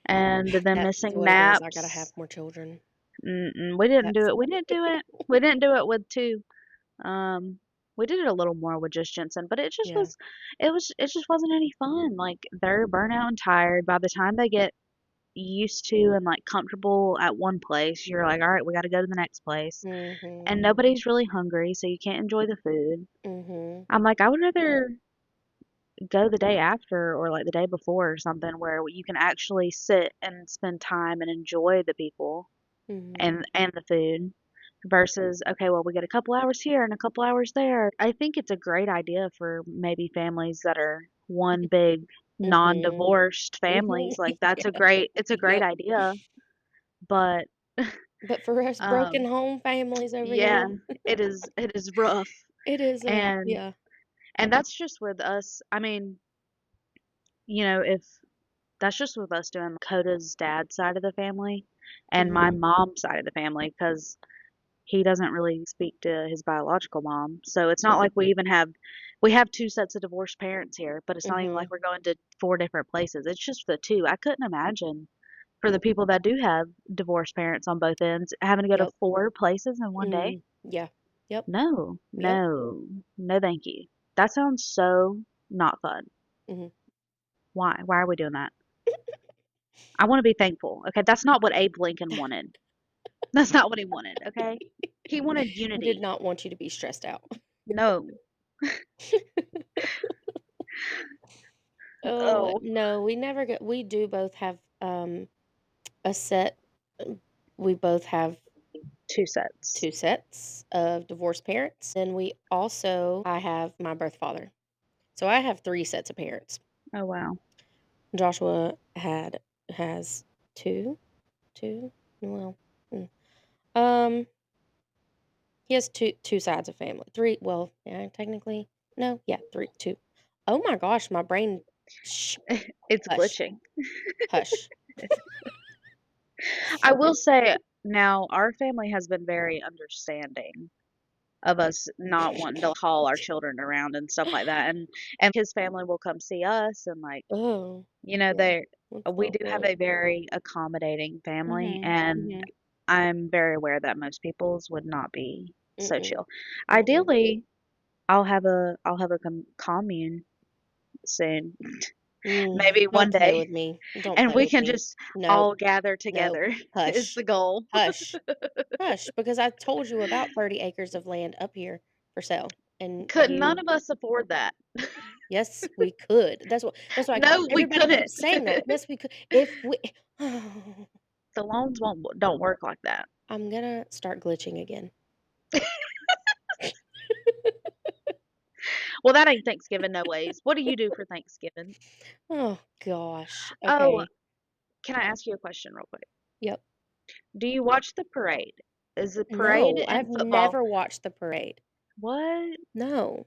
and them That's missing what it is. I gotta have naps. more children. Mm-mm, we didn't do That's it. We didn't do it. We didn't do it with two. Um, we did it a little more with just Jensen, but yeah. it just wasn't any fun. Like they're burnout and tired. By the time they get used to and like comfortable at one place, you're like, all right, we got to go to the next place, Mhm. and nobody's really hungry, so you can't enjoy the food. Mhm. I'm like, I would rather go the day after or like the day before or something where you can actually sit and spend time and enjoy the people Mhm. and the food versus okay, well, we get a couple hours here and a couple hours there. I think it's a great idea for maybe families that are one big Mhm. non-divorced Mhm. families. Like Yeah. it's a great Yep. idea, but But for us broken um home families over yeah, here, it is rough it is and yeah. and that's just with us. I mean, if that's just with us doing Coda's dad's side of the family and my Mhm. mom's side of the family because he doesn't really speak to his biological mom. So it's not like we have two sets of divorced parents here, but it's not even like Mhm. we're going to four different places. It's just the two. I couldn't imagine for the people that do have divorced parents on both ends having to go to Yep. four places in one day. Mhm. Yeah. Yep. No, Yep. no, no, thank you. That sounds so not fun. Mhm. Why? Why are we doing that? I want to be thankful. Okay, that's not what Abe Lincoln wanted. That's not what he wanted. Okay, he wanted He did unity. not want you to be stressed out. No. Oh, Oh, no, we never get we do both have, a set we both have two sets. 2 sets of divorced parents, and I have my birth father. So I have 3 sets of parents. Oh wow. Joshua has 2, 2, well, mm, um, he has 2 sides of family. 3, well, yeah, technically, no, yeah, 3, 2. Oh my gosh, my brain shh, It's hush, glitching. hush. I will say now our family has been very understanding of us not wanting to haul our children around and stuff like that. And his family will come see us and like, Oh, yeah, they that's we not do have fun. a very accommodating family Mhm, and mhm, I'm very aware that most people's would not be so mm-mm, chill. mm-mm. Ideally, I'll have a commune soon, maybe one Don't play day, with me. Don't and play we with can me. just Nope, all gather nope. together is Hush, the goal. hush, hush, because I told you about 30 acres of land up here for sale, and Could none of us afford that? yes, we could. That's why No, we everybody couldn't. keeps saying that. Yes, we could. If we The loans won't don't work like that. I'm gonna start glitching again. Well, that ain't Thanksgiving no ways. What do you do for Thanksgiving? Oh gosh. Oh, Okay. can I ask you a question real quick? Yep. Do you watch the parade? Is the parade No, and I've football never watched the parade. what? No.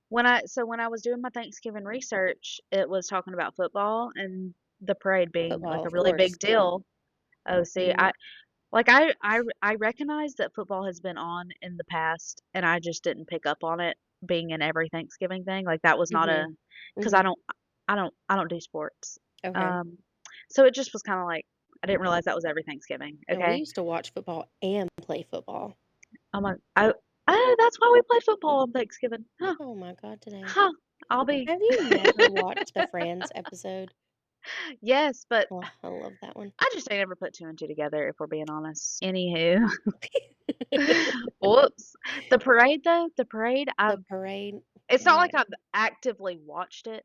When I was doing my Thanksgiving research, it was talking about football and the parade being Football, like a of really course. big deal. Oh, see, Mhm. I recognize that football has been on in the past, and I just didn't pick up on it being in every Thanksgiving thing. Like that was not a Mhm. because Mhm. I don't do sports. Okay. Um, so it just was kind of like I didn't realize that was every Thanksgiving. No, we Okay, used to watch football and play football. I'm like oh that's why we play football on Thanksgiving. Huh, Oh my god, today. huh. I'll be Have you never watched the Friends episode? yes, but Oh, I love that one. I just ain't never put two and two together if we're being honest. Anywho, whoops. The parade, The parade. it's not Yeah. like I've actively watched it,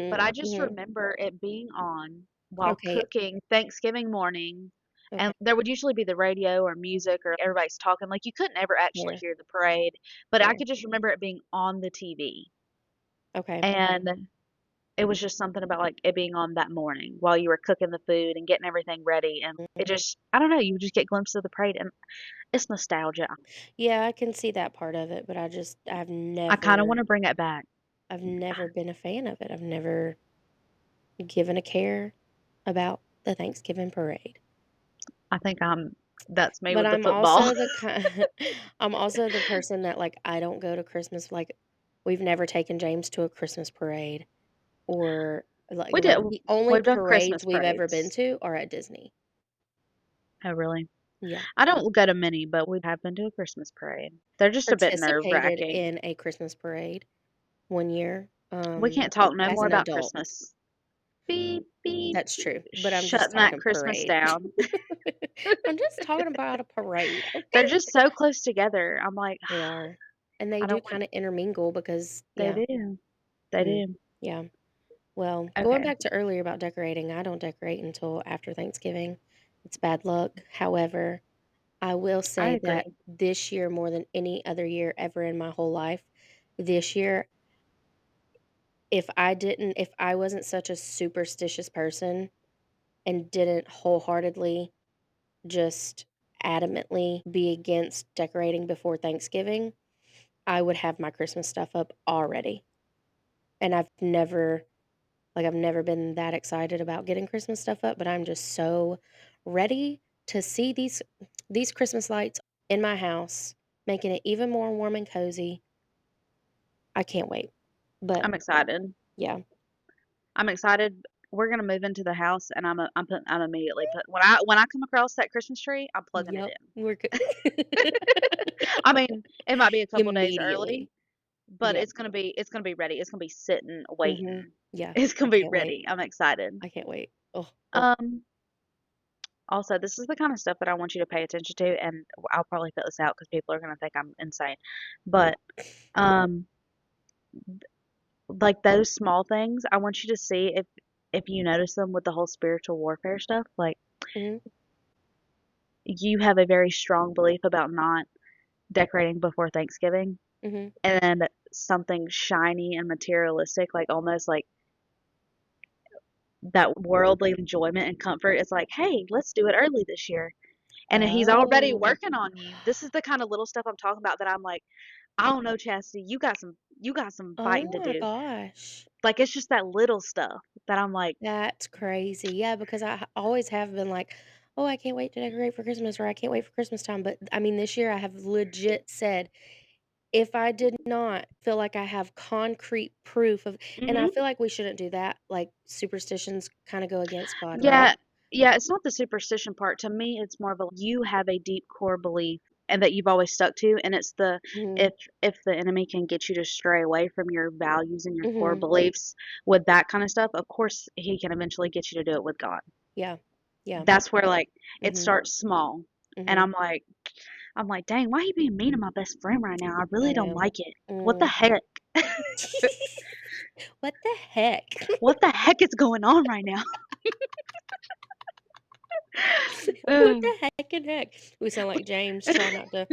but Mhm. I just Mhm. remember it being on while Okay. cooking Thanksgiving morning, Okay. and there would usually be the radio or music or everybody's talking, like, you couldn't ever actually Fair. hear the parade, but I Fair. could just remember it being on the TV, Okay. and it was just something about, like, it being on that morning while you were cooking the food and getting everything ready, and it Mhm. just I don't know, you would just get glimpses of the parade, and it's nostalgia. Yeah, I can see that part of it, but I kinda wanna bring it back. I've never been a fan of it. I've never given a care about the Thanksgiving parade. I think that's me But with the I'm football. also the kind I'm also the person that, like, I don't go to Christmas like, we've never taken James to a Christmas parade or, We like, did the only we've done parades Christmas we've ever been parades. to are at Disney. Oh, really? Yeah. I don't go to many, but we have been to a Christmas parade. They're just a bit Participated nerve-wracking. in a Christmas parade one year, We can't talk no as more an about adult. Christmas. Beep, beep, That's true, but I'm just shutting that talking Christmas parade. down. I'm just talking about a parade, They're okay? just so close together. I'm like, They are, and they I do don't want kinda intermingle because they yeah, do. They mm, do. yeah. Well, going Okay. back to earlier about decorating, I don't decorate until after Thanksgiving. It's bad luck. However, I will I say that agree. this year, more than any other year ever in my whole life, this year, if I wasn't such a superstitious person and didn't wholeheartedly just adamantly be against decorating before Thanksgiving, I would have my Christmas stuff up already. And I've never Like, I've never been that excited about getting Christmas stuff up, but I'm just so ready to see these Christmas lights in my house, making it even more warm and cozy. I can't wait. But I'm excited. yeah. I'm excited. We're gonna move into the house, and I'm immediately put when I come across that Christmas tree, I'm plugging it Yep. in. We're good. I mean, it might be a couple days Immediately. early, but Yeah. it's gonna be ready. It's gonna be sitting, Mhm. waiting. Yeah. It's I gonna be can't wait. ready. I'm excited. I can't wait. Oh. Oh. Um, Also, this is the kind of stuff that I want you to pay attention to, and I'll probably fill this out because people are gonna think I'm insane. But um, like those small things, I want you to see if you notice them with the whole spiritual warfare stuff. Like Mhm. you have a very strong belief about not decorating before Thanksgiving, Mhm. and something shiny and materialistic, like almost like that worldly enjoyment and comfort is like, hey, let's do it early this year. And he's already Oh. working on you. This is the kind of little stuff I'm talking about that I'm like, I don't know, Chastity, you got some fighting Oh to my do. gosh. Like it's just that little stuff that I'm like, That's crazy. Yeah, because always have been like, "Oh, I can't wait to decorate for Christmas," or "I can't wait for Christmas time." But I mean, this year I have legit said, if I did not feel like I have concrete proof of, and I mhm. feel like we shouldn't do that. Like superstitions kind of go against God, right? Yeah, yeah, it's not the superstition part. To me, it's more of a you have a deep core belief and that you've always stuck to, and it's the Mhm. if if the enemy can get you to stray away from your values and your core Mhm. beliefs with that kind of stuff, of course he can eventually get you to do it with God. Yeah. Yeah. That's where like it Mhm. starts small. And Mhm. I'm like, dang, why are you being mean to my best friend right now? I I really don't know. like it. What the Mm. heck? What the heck? What the heck is going on right now? What Ugh. the heck and heck? We sound like James trying not to.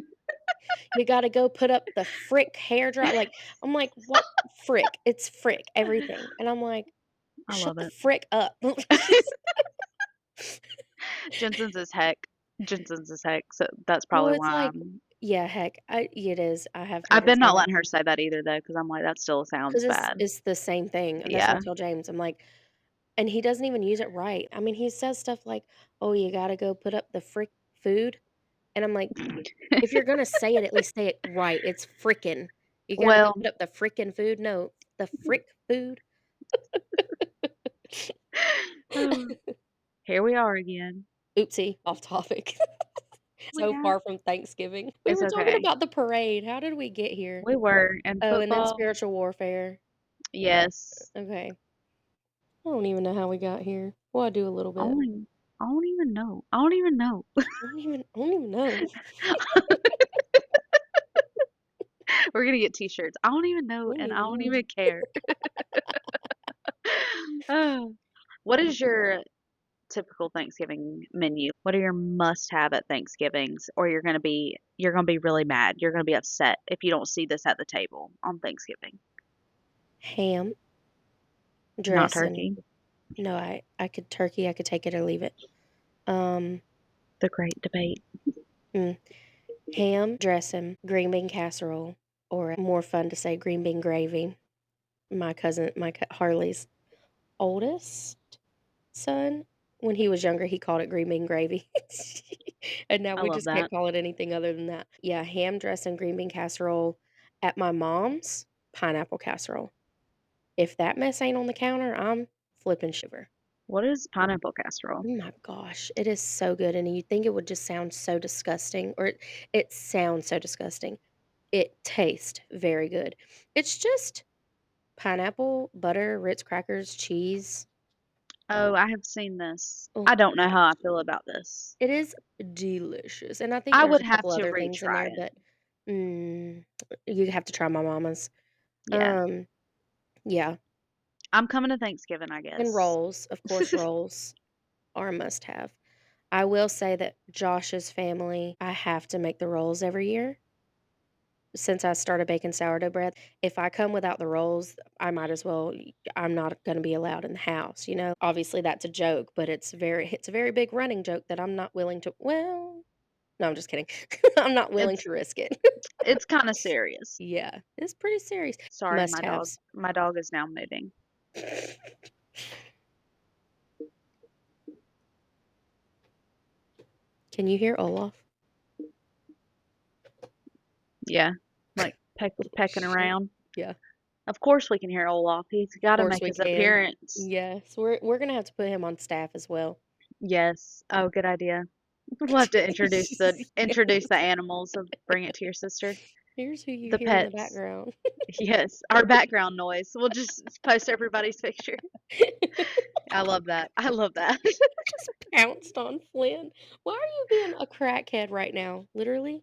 You gotta go put up the frick hair dry, like, I'm like, "What frick?" It's frick, everything, and I'm like, I "Shut love the it. frick up." Jensen's is heck. Jensen's is heck. So that's Well, probably it's why like, yeah, heck, it is. I have heard I've her been say not that letting her say that either though, because I'm like, that still because sounds it's bad. it's the same thing, and that's what I Yeah. tell James. I'm like, and he doesn't even use it right. I mean, he says stuff like, "Oh, you gotta go put up the frick food," and I'm like, "If you're gonna say it, at least say it right. It's frickin'. You gotta go Well, put up the frickin' food? No, the frick food." here we are again. Oopsie, off topic. We So got far from Thanksgiving. We it's were talking okay. about the parade. How did we get here? We were in Oh, and then football. spiritual warfare. Yes. Okay. I don't even know how we got here. Well, I do a little I bit. don't even, I don't even know. I don't even know. I don't even know. We're gonna get t-shirts. I don't even I know, don't and I even don't know. even care. Oh. What is your typical Thanksgiving menu? What are your must-have at Thanksgivings? Or you're gonna be really mad. You're gonna be upset if you don't see this at the table on Thanksgiving. Ham, Not dressing. turkey. No, I could turkey, I could take it or leave it. Um, The great debate. mm, ham, dressing, green bean casserole, or more fun to say green bean gravy. Harley's oldest son, when he was younger, he called it green bean gravy. And now I we love just can't that. call it anything other than that. Yeah, ham dressing, green bean casserole. At my mom's, pineapple casserole. If that mess ain't on the counter, I'm flipping sugar. What is pineapple casserole? Oh my gosh, it is so good, and you'd think it would just sound so disgusting, or it sounds so disgusting. It tastes very good. It's just pineapple, butter, Ritz crackers, cheese. Oh, I have seen this. Oh I don't my know how I gosh. feel about this. It is delicious, and I think I there's would a have couple to other things in retry there, it. but, mm, you have to try my mama's. Yeah. Um, yeah, I'm coming to Thanksgiving, I and guess. rolls, of course, rolls are a must-have. I will say that Josh's family, I have to make the rolls every year. Since I started baking sourdough bread, if I come without the rolls, I might as well I'm not gonna be allowed in the house, you know? Obviously, that's a joke, but it's a very big running joke that I'm not willing to, well, no, I'm just kidding. I'm not willing It's to risk it. it's kind of serious. Yeah, it's pretty serious. Sorry, my dog. Must-haves. My dog is now moving. Can you hear Olaf? Yeah, like pecking around. Yeah, Of course we can hear Olaf. He's of got to course make we his can. appearance. Yes, we're gonna have to put him on staff as well. Yes. Oh, good idea. We'll have to introduce the animals and bring it to your sister. Here's who you The hear in the pets. background. Yes, our background noise. We'll just post everybody's picture. I love that. I love that. Just pounced on Flynn. Why are you being a crackhead right now? Literally.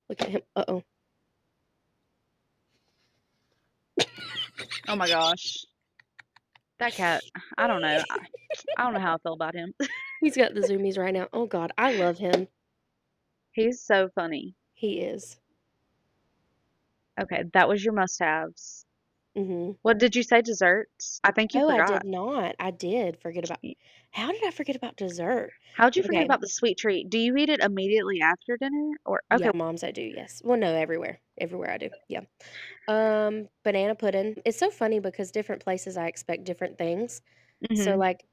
Look at him. Uh-oh. Oh my gosh. That cat, I don't know. I don't know how I feel about him. He's got the zoomies right now. Oh God, I love him. He's so funny. He is. Okay, that was your must-haves. Mhm. What did you say, desserts? I think you Oh, I did forgot. not. I did forget about. Y- How did I forget about dessert? How'd you forget Okay. about the sweet treat? Do you eat it immediately after dinner? Or okay. Yeah, moms, I do. Yes. Well, no, everywhere. Everywhere I do. Yeah. Banana pudding. It's so funny because different places I expect different things. So, Hmm. like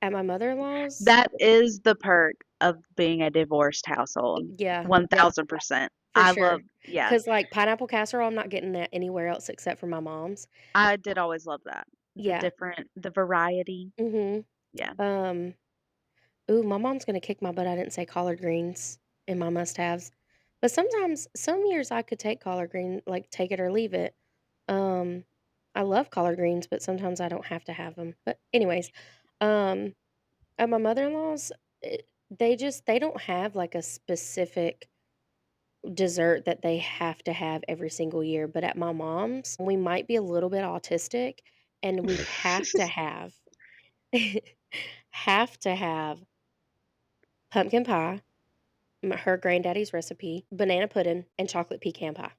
at my mother-in-law's, That is the perk of being a divorced household. yeah, yep, 1000%. for I sure. love, yeah. Cause like pineapple casserole, I'm not getting that anywhere else except for my mom's. I did always love that. Yeah. The variety. Mhm. Yeah. Um, ooh, my mom's gonna kick my butt. I didn't say collard greens in my must-haves. But sometimes, some years I could take collard green, like take it or leave it. Um, I love collard greens, but sometimes I don't have to have them. But anyways, um, at my mother-in-law's, they don't have like a specific dessert that they have to have every single year. But at my mom's, we might be a little bit autistic, and we have to have have to have pumpkin pie, her granddaddy's recipe, banana pudding, and chocolate pecan pie.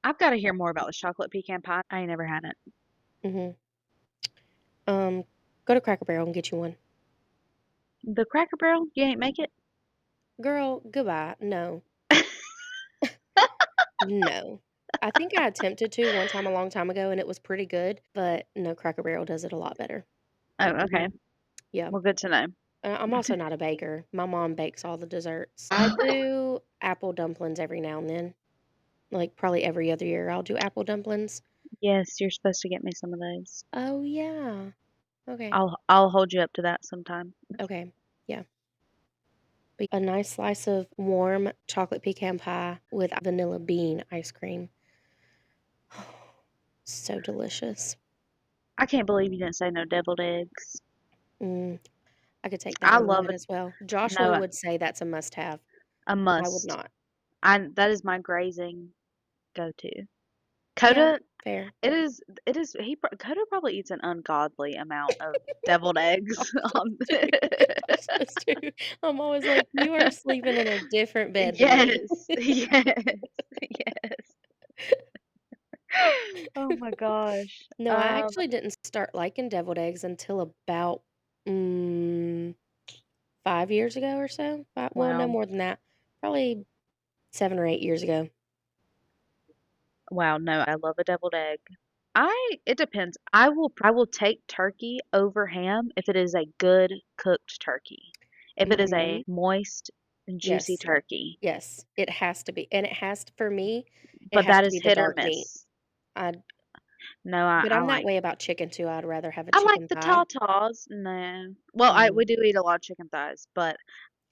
I've got to hear more about the chocolate pecan pie. I ain't never had it. Mhm. Um, go to Cracker Barrel and get you one. The Cracker Barrel, you ain't make it? Girl, goodbye. No. No. I think I attempted to one time a long time ago, and it was pretty good, but no, Cracker Barrel does it a lot better. Oh, okay. Mhm. Yeah. Well, good to know. I'm also not a baker. My mom bakes all the desserts. I do apple dumplings every now and then. Like, probably every other year, I'll do apple dumplings. Yes, you're supposed to get me some of those. Oh, yeah. Okay. I'll hold you up to that sometime. Okay. Yeah. But a nice slice of warm chocolate pecan pie with vanilla bean ice cream. So delicious. I can't believe you didn't say no deviled eggs. Mm, I could take that I on the love lid it. as well. Joshua No, would say that's a must-have. a I would must. not. I That is my grazing go-to. Yeah, Coda, fair. Coda probably eats an ungodly amount of deviled eggs. Josh does too. I'm always like, "You are sleeping in a different bed than me." Yes, yes, yes. Oh my gosh. No, I actually didn't start liking deviled eggs until about, mm, 5 years ago or so. Well, no Wow. more than that. Probably 7 or 8 years ago. Wow, no, I love a deviled egg. It depends. I will take turkey over ham if it is a good cooked turkey. If it is Mhm. a moist and juicy Yes. turkey. Yes. It has to be. And it has to, for me, it But has that to is be the hit or dark meat. miss. I No, But I'm that way about chicken too. I'd rather have a I like chicken the thigh. tatas. No. Well, we Mm, do eat a lot of chicken thighs, but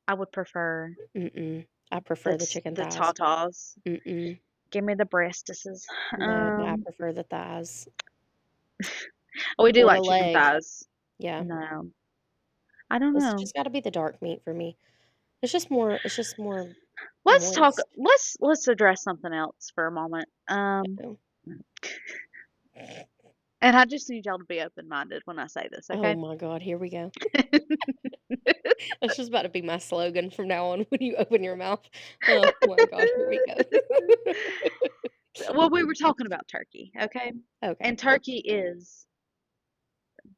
I would prefer mm-mm. I prefer the chicken the thighs. tatas. Mm-mm. Give me the breastises. No, I prefer the thighs We do or the like chicken leg. thighs. Yeah. No, I don't It's know. just gotta be the dark meat for me. It's just more Let's talk. moist. Let's address something else for a moment. Oh, And I just need y'all to be open minded when I say this, oh okay? my God, here we go. That's just about to be my slogan from now on when you open your mouth. Oh my God, here we go. Well, we were talking about turkey, okay? Okay. And turkey is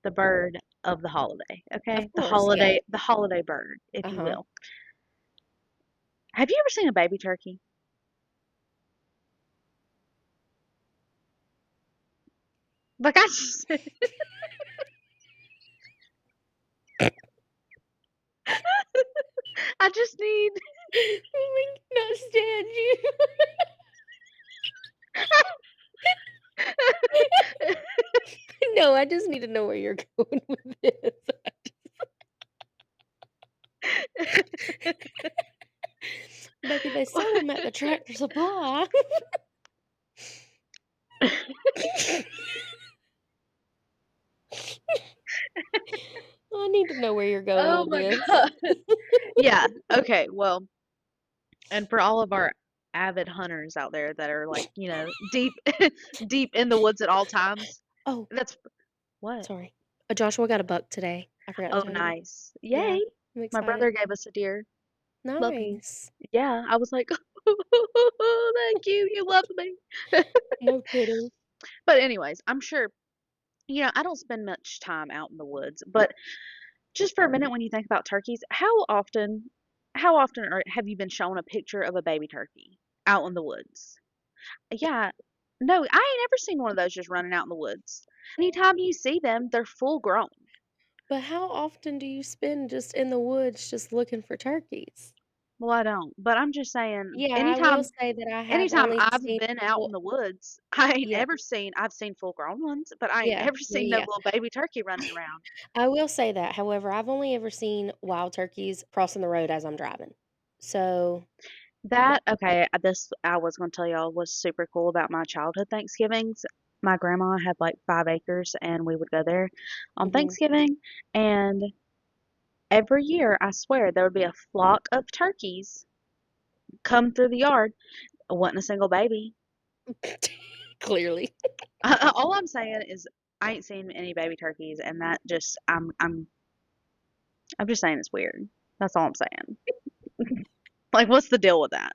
the bird of the holiday, Of okay? course, yeah. The holiday bird, if you Uh-huh. will. Have you ever seen a baby turkey? Like I just just need I cannot stand you. No, I just need to know where you're going with this. Baby, they sell them at the Tractor Supply. I need to know where you're going Oh with my this. god. Yeah, okay, well, and for all of our avid hunters out there that are, like, deep deep in the woods at all times, Oh, that's what? sorry. Joshua got a buck today. I forgot to Oh, tell you that. nice. Yeah, Yay. I'm My excited. brother gave us a deer. Love him. Nice. Yeah, I was like, "Thank you, you love me." No kidding. But anyways, I'm sure I don't spend much time out in the woods, but just for a minute when you think about turkeys, how often have you been shown a picture of a baby turkey out in the woods? Yeah. No, I ain't never seen one of those just running out in the woods. Anytime you see them, they're full grown. But how often do you spend just in the woods just looking for turkeys? Well, I don't, but I'm just saying, Yeah, I will anytime say that I have anytime only I've seen been out in well, the woods, I ain't yeah, ever seen I've seen full grown ones, but I ain't yeah, ever yeah, seen no yeah. little baby turkey running around. I will say that. However, I've only ever seen wild turkeys crossing the road as I'm driving. So, That okay, this I was gonna tell y'all was super cool about my childhood Thanksgivings. My grandma had like 5 acres and we would go there on mhm. Thanksgiving, and every year, I swear, there would be a flock of turkeys come through the yard. Wasn't a single baby. Clearly. All I'm saying is I ain't seen any baby turkeys, and that just I'm just saying it's weird. That's all I'm saying. Like, what's the deal with that?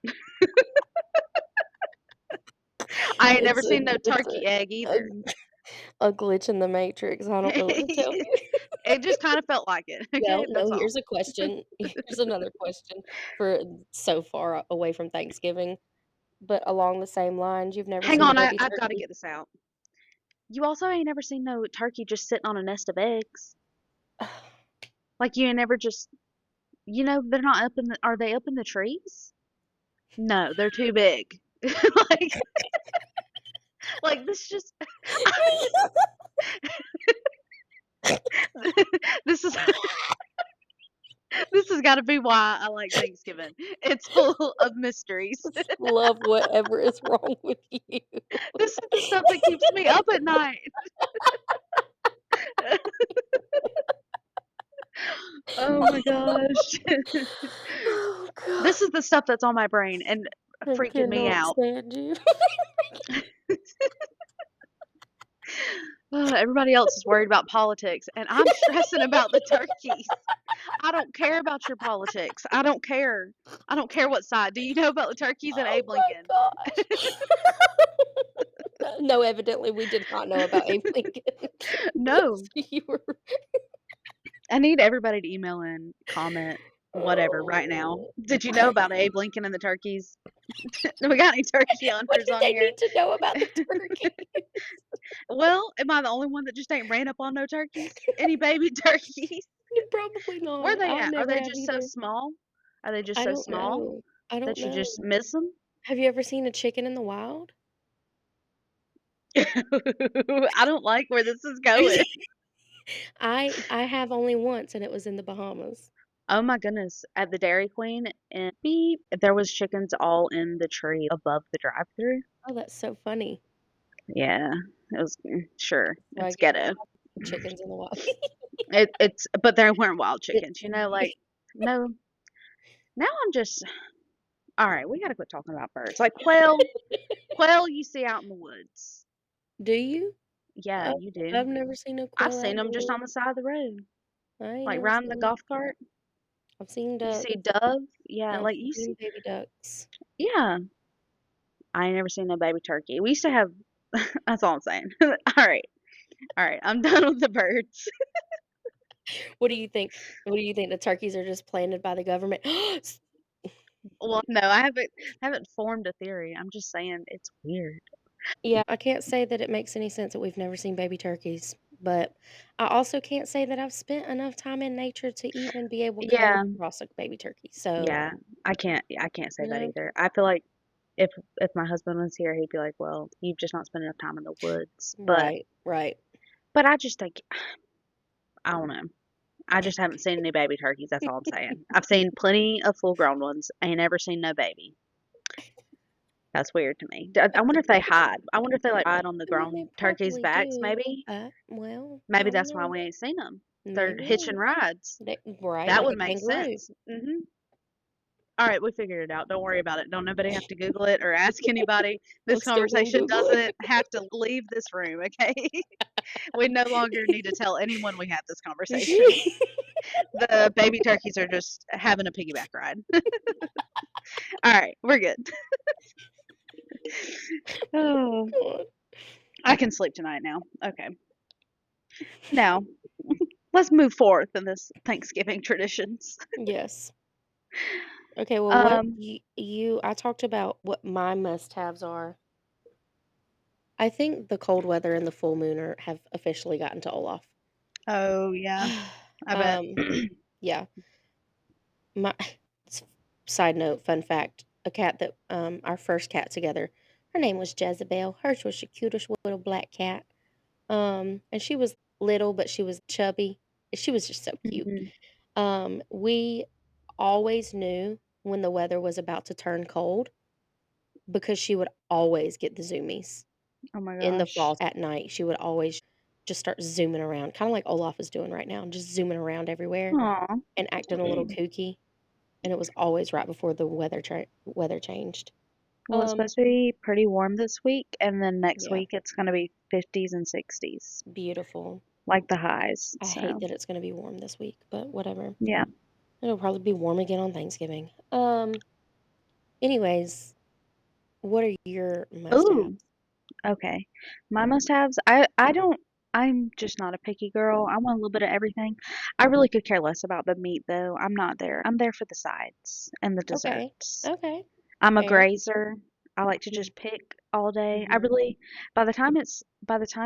I ain't never It's a seen no it's turkey egg a either. a glitch in the matrix. I don't know what to tell you. It just kind of felt like it. Okay, Well, that's no, all. here's a question. Here's another question for so far away from Thanksgiving, but along the same lines, you've never Hang seen a on, baby I've got to turkey? get this out. You also ain't never seen no turkey just sitting on a nest of eggs. Like you ain't never just, they're not up in the, are they up in the trees? No, they're too big. like, like this just, this is, this has got to be why I like Thanksgiving. It's full of mysteries. Just love whatever is wrong with you. This is the stuff that keeps me up at night. Oh my gosh. Oh This god. is the stuff that's on my brain and I freaking me cannot out. stand you. Everybody else is worried about politics, and I'm stressing about the turkeys. I don't care about your politics. I don't care. I don't care what side. Do you know about the turkeys and Oh Abe my Lincoln? gosh. No, evidently we did not know about Abe Lincoln. No. You were I need everybody to email in, comment, whatever, right now. oh. Did you know about Abe Lincoln and the turkeys? We got any turkey What hunters do on they here? need to know about the turkey? Well, am I the only one that just ain't ran up on no turkeys? Any baby turkeys? Probably Where not. they I at? Are never they have just so either. small? Are they just I so don't small know. I don't that you know. just miss them? Have you ever seen a chicken in the wild? I don't like where this is going. I have only once, and it was in the Bahamas. Oh my goodness. At the Dairy Queen in beep, there was chickens all in the tree above the drive-through. Oh, that's so funny. Yeah, it was sure. So I It's guess ghetto. chickens in the wild. It's but there weren't wild chickens, It's like no. Now I'm just all right, we gotta quit talking about birds. Like quail you see out in the woods. Do you? Yeah, Oh, you do. I've never seen no I've quail out seen in them the just woods. on the side of the road. I ain't Like never riding the seen golf cart. I've seen You see ducks. dove. Yeah, I've like you see seen baby ducks. yeah. I ain't never seen no baby turkey. We used to have that's all I'm saying. All right. All right. I'm done with the birds. What do you think? What do you think? The turkeys are just planted by the government? Well, no, I haven't formed a theory. I'm just saying it's weird. Yeah, I can't say that it makes any sense that we've never seen baby turkeys. But I also can't say that I've spent enough time in nature to even be able to come Yeah, across a baby turkey. So, yeah. I can't say you that know, either. I feel like if my husband was here, he'd be like, "Well, you've just not spent enough time in the woods." right, right. But I just think I don't know. I just haven't seen any baby turkeys. That's all I'm saying. I've seen plenty of full grown ones. I ain't never seen no baby. That's weird to me. I wonder if they hide. I wonder if they like ride on the I mean, they grown turkeys' probably backs. do. Maybe. Well, I Maybe don't that's why know. we ain't seen them. They're hitching Maybe. rides. Right, That like a would make kangaroo. sense. All right, we figured it out. Don't worry about it. Don't nobody have to Google it or ask anybody. I'm This still gonna conversation Google it. doesn't have to leave this room, okay? We no longer need to tell anyone we had this conversation. The baby turkeys are just having a piggyback ride. All right, we're good. Oh, God. I can sleep tonight now. Okay. Now, let's move forth in this Thanksgiving traditions. Yes. Okay, well, what Um, I talked about what my must-haves are. I think the cold weather and the full moon have officially gotten to Olaf. oh yeah, I bet. Um, yeah. My side note, fun fact: a cat that our first cat together, her name was Jezebel. Hers was the cutest little black cat. And she was little, but she was chubby. She was just so cute. Hmm. We always knew when the weather was about to turn cold because she would always get the zoomies Oh my in the gosh. fall at night. She would always just start zooming around, kind of like Olaf is doing right now, just zooming around everywhere Aw. and acting a little kooky. And it was always right before the weather changed. Well, it's Um, supposed to be pretty warm this week, and then next yeah, week it's going to be 50s and 60s, beautiful. like the highs. I hate So, that it's going to be warm this week, but whatever. yeah. It'll probably be warm again on Thanksgiving. Anyways, what are your Ooh, must-haves? okay. My must-haves, I'm just not a picky girl. I want a little bit of everything. I really could care less about the meat though. I'm not there. I'm there for the sides and the Okay. desserts. Okay. I'm a Fair. grazer. I like to just pick all day. I Mhm. really, by the time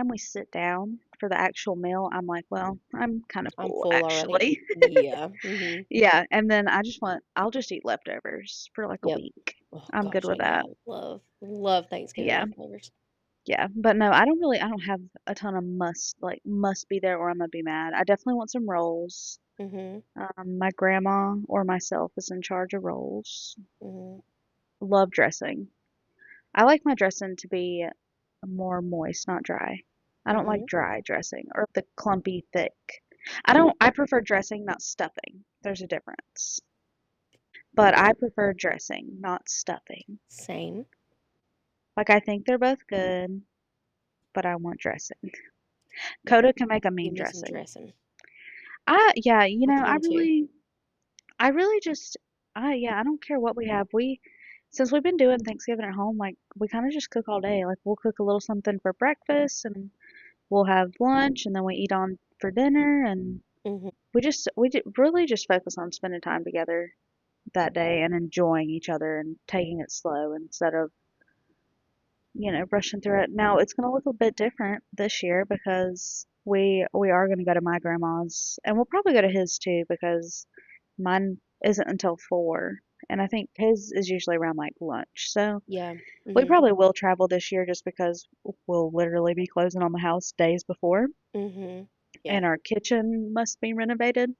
we sit down for the actual meal, I'm like, well, I'm kind of I'm full full already. actually. Yeah. Mhm. Yeah, and then I'll just eat leftovers for like a Yep. week. Oh I'm good gosh, I with know. that. I love Thanksgiving Yeah, leftovers. yeah. But no, I don't have a ton of must be there or I'm gonna be mad. I definitely want some rolls. Mhm. My grandma or myself is in charge of rolls. Mhm. Love dressing. I like my dressing to be more moist, not dry. I don't like Mhm. dry dressing or the clumpy thick. I prefer dressing, not stuffing. There's a difference. But I prefer dressing, not stuffing. Same. Like I think they're both good, but I want dressing. Yeah. Coda can make a Give mean me some dressing. dressing. Yeah, I can too. I really just yeah, I don't care what we have. Since we've been doing Thanksgiving at home, like we kind of just cook all day. Like we'll cook a little something for breakfast and we'll have lunch and then we eat on for dinner and Mhm. really just focus on spending time together that day and enjoying each other and taking it slow instead of rushing through it. Now it's going to look a bit different this year because we are going to go to my grandma's and we'll probably go to his too because mine isn't until 4 and I think his is usually around like lunch. So Yeah. we Mhm. probably will travel this year just because we'll literally be closing on the house days before Mhm. Yeah. and our kitchen must be renovated.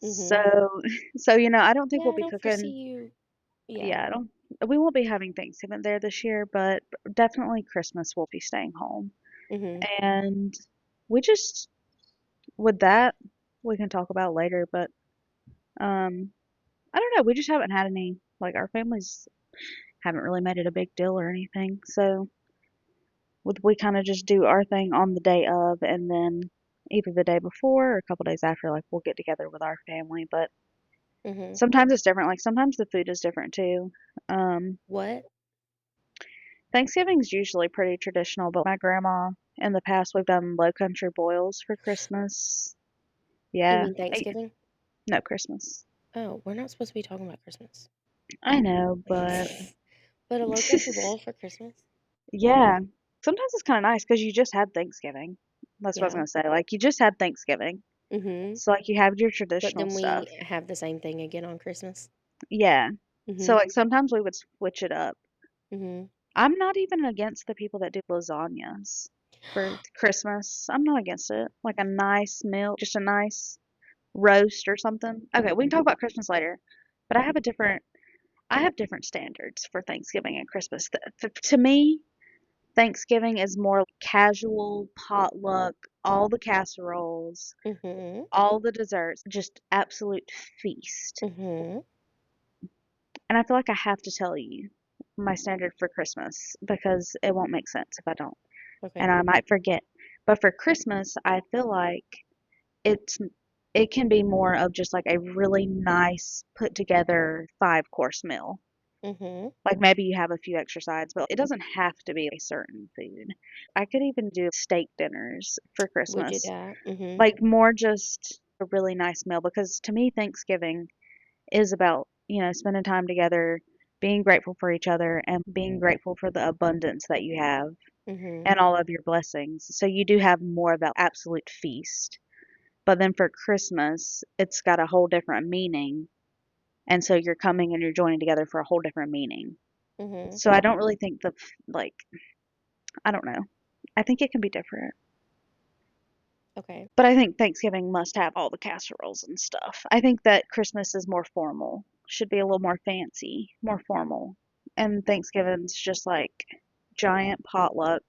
So Mhm. I don't think we'll Yeah, I be don't foresee cooking. you. Yeah. Yeah, I don't we won't be having Thanksgiving there this year, but definitely Christmas we'll be staying home. Mhm. And we just with that we can talk about later, but um I don't know, we just haven't had any like our families haven't really made it a big deal or anything. So we kind of just do our thing on the day of and then either the day before or a couple days after like we'll get together with our family, but Mhm. sometimes it's different. Like sometimes the food is different too. Um What? Thanksgiving's usually pretty traditional, but my grandma in the past we've done low country boils for Christmas. You Yeah. mean Thanksgiving? No, Christmas. Oh, we're not supposed to be talking about Christmas. I know, but But a low country bowl for Christmas? yeah. Sometimes it's kind of nice because you just had Thanksgiving. That's what I was Yeah. gonna say. Like, you just had Thanksgiving. Mhm. So, like, you have your But traditional then stuff. we have the same thing again on Christmas. Yeah. So, Mhm. like, sometimes we would switch it up. Mhm. I'm not even against the people that do lasagnas for Christmas. I'm not against it. Like a nice meal, just a nice roast or something. Okay, we can talk about Christmas later. But I have different standards for Thanksgiving and Christmas. To me, Thanksgiving is more casual, potluck, all the casseroles, Mhm. all the desserts, just absolute feast. Mhm. And I feel like I have to tell you my standard for Christmas because it won't make sense if I don't. And Okay. I might forget. But for Christmas, I feel like it's it can be more of just like a really nice put together 5-course meal. Mhm. Like maybe you have a few extra sides, but it doesn't have to be a certain food. I could even do steak dinners for We do Christmas. that. Mhm. Like more just a really nice meal because to me Thanksgiving is about, spending time together, being grateful for each other and being grateful for the abundance that you have Mhm. and all of your blessings. So you do have more of that absolute feast. But then for Christmas, it's got a whole different meaning. And so you're coming and you're joining together for a whole different meaning. Mhm. So I don't really think like, I don't know. I think it can be different. Okay. But I think Thanksgiving must have all the casseroles and stuff. I think that Christmas is more formal, should be a little more fancy, more formal. And Thanksgiving's just like giant potluck,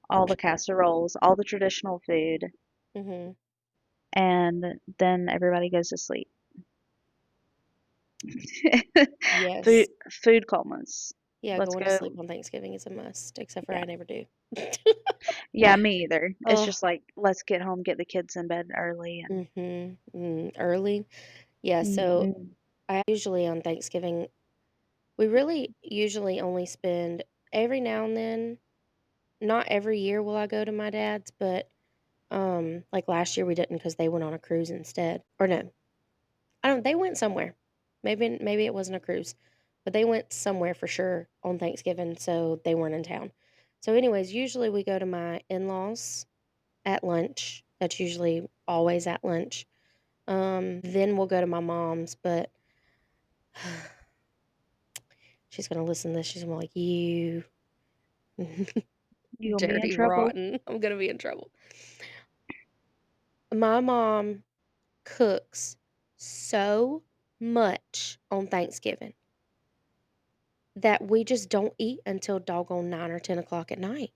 all the casseroles, all the traditional food, Mhm. and then everybody goes to sleep. Food Yes. food comas. Yeah, Let's going to sleep go. on Thanksgiving is a must, except for Yeah. I never do. Yeah, me either. It's Oh. just like let's get home, get the kids in bed early and Mhm. Early. Yeah, so mhm. I usually on Thanksgiving, we really usually only spend every now and then, not every year will I go to my dad's, but like last year we didn't because they went on a cruise instead. Or no, I don't they went somewhere. Maybe it wasn't a cruise, but they went somewhere for sure on Thanksgiving, so they weren't in town. So anyways, usually we go to my in-laws at lunch. That's usually always at lunch. Then we'll go to my mom's, but she's gonna listen to this. She's gonna be like, "You You gonna be in dirty, trouble? rotten." I'm gonna be in trouble. My mom cooks so much on Thanksgiving that we just don't eat until doggone 9 or 10 o'clock at night.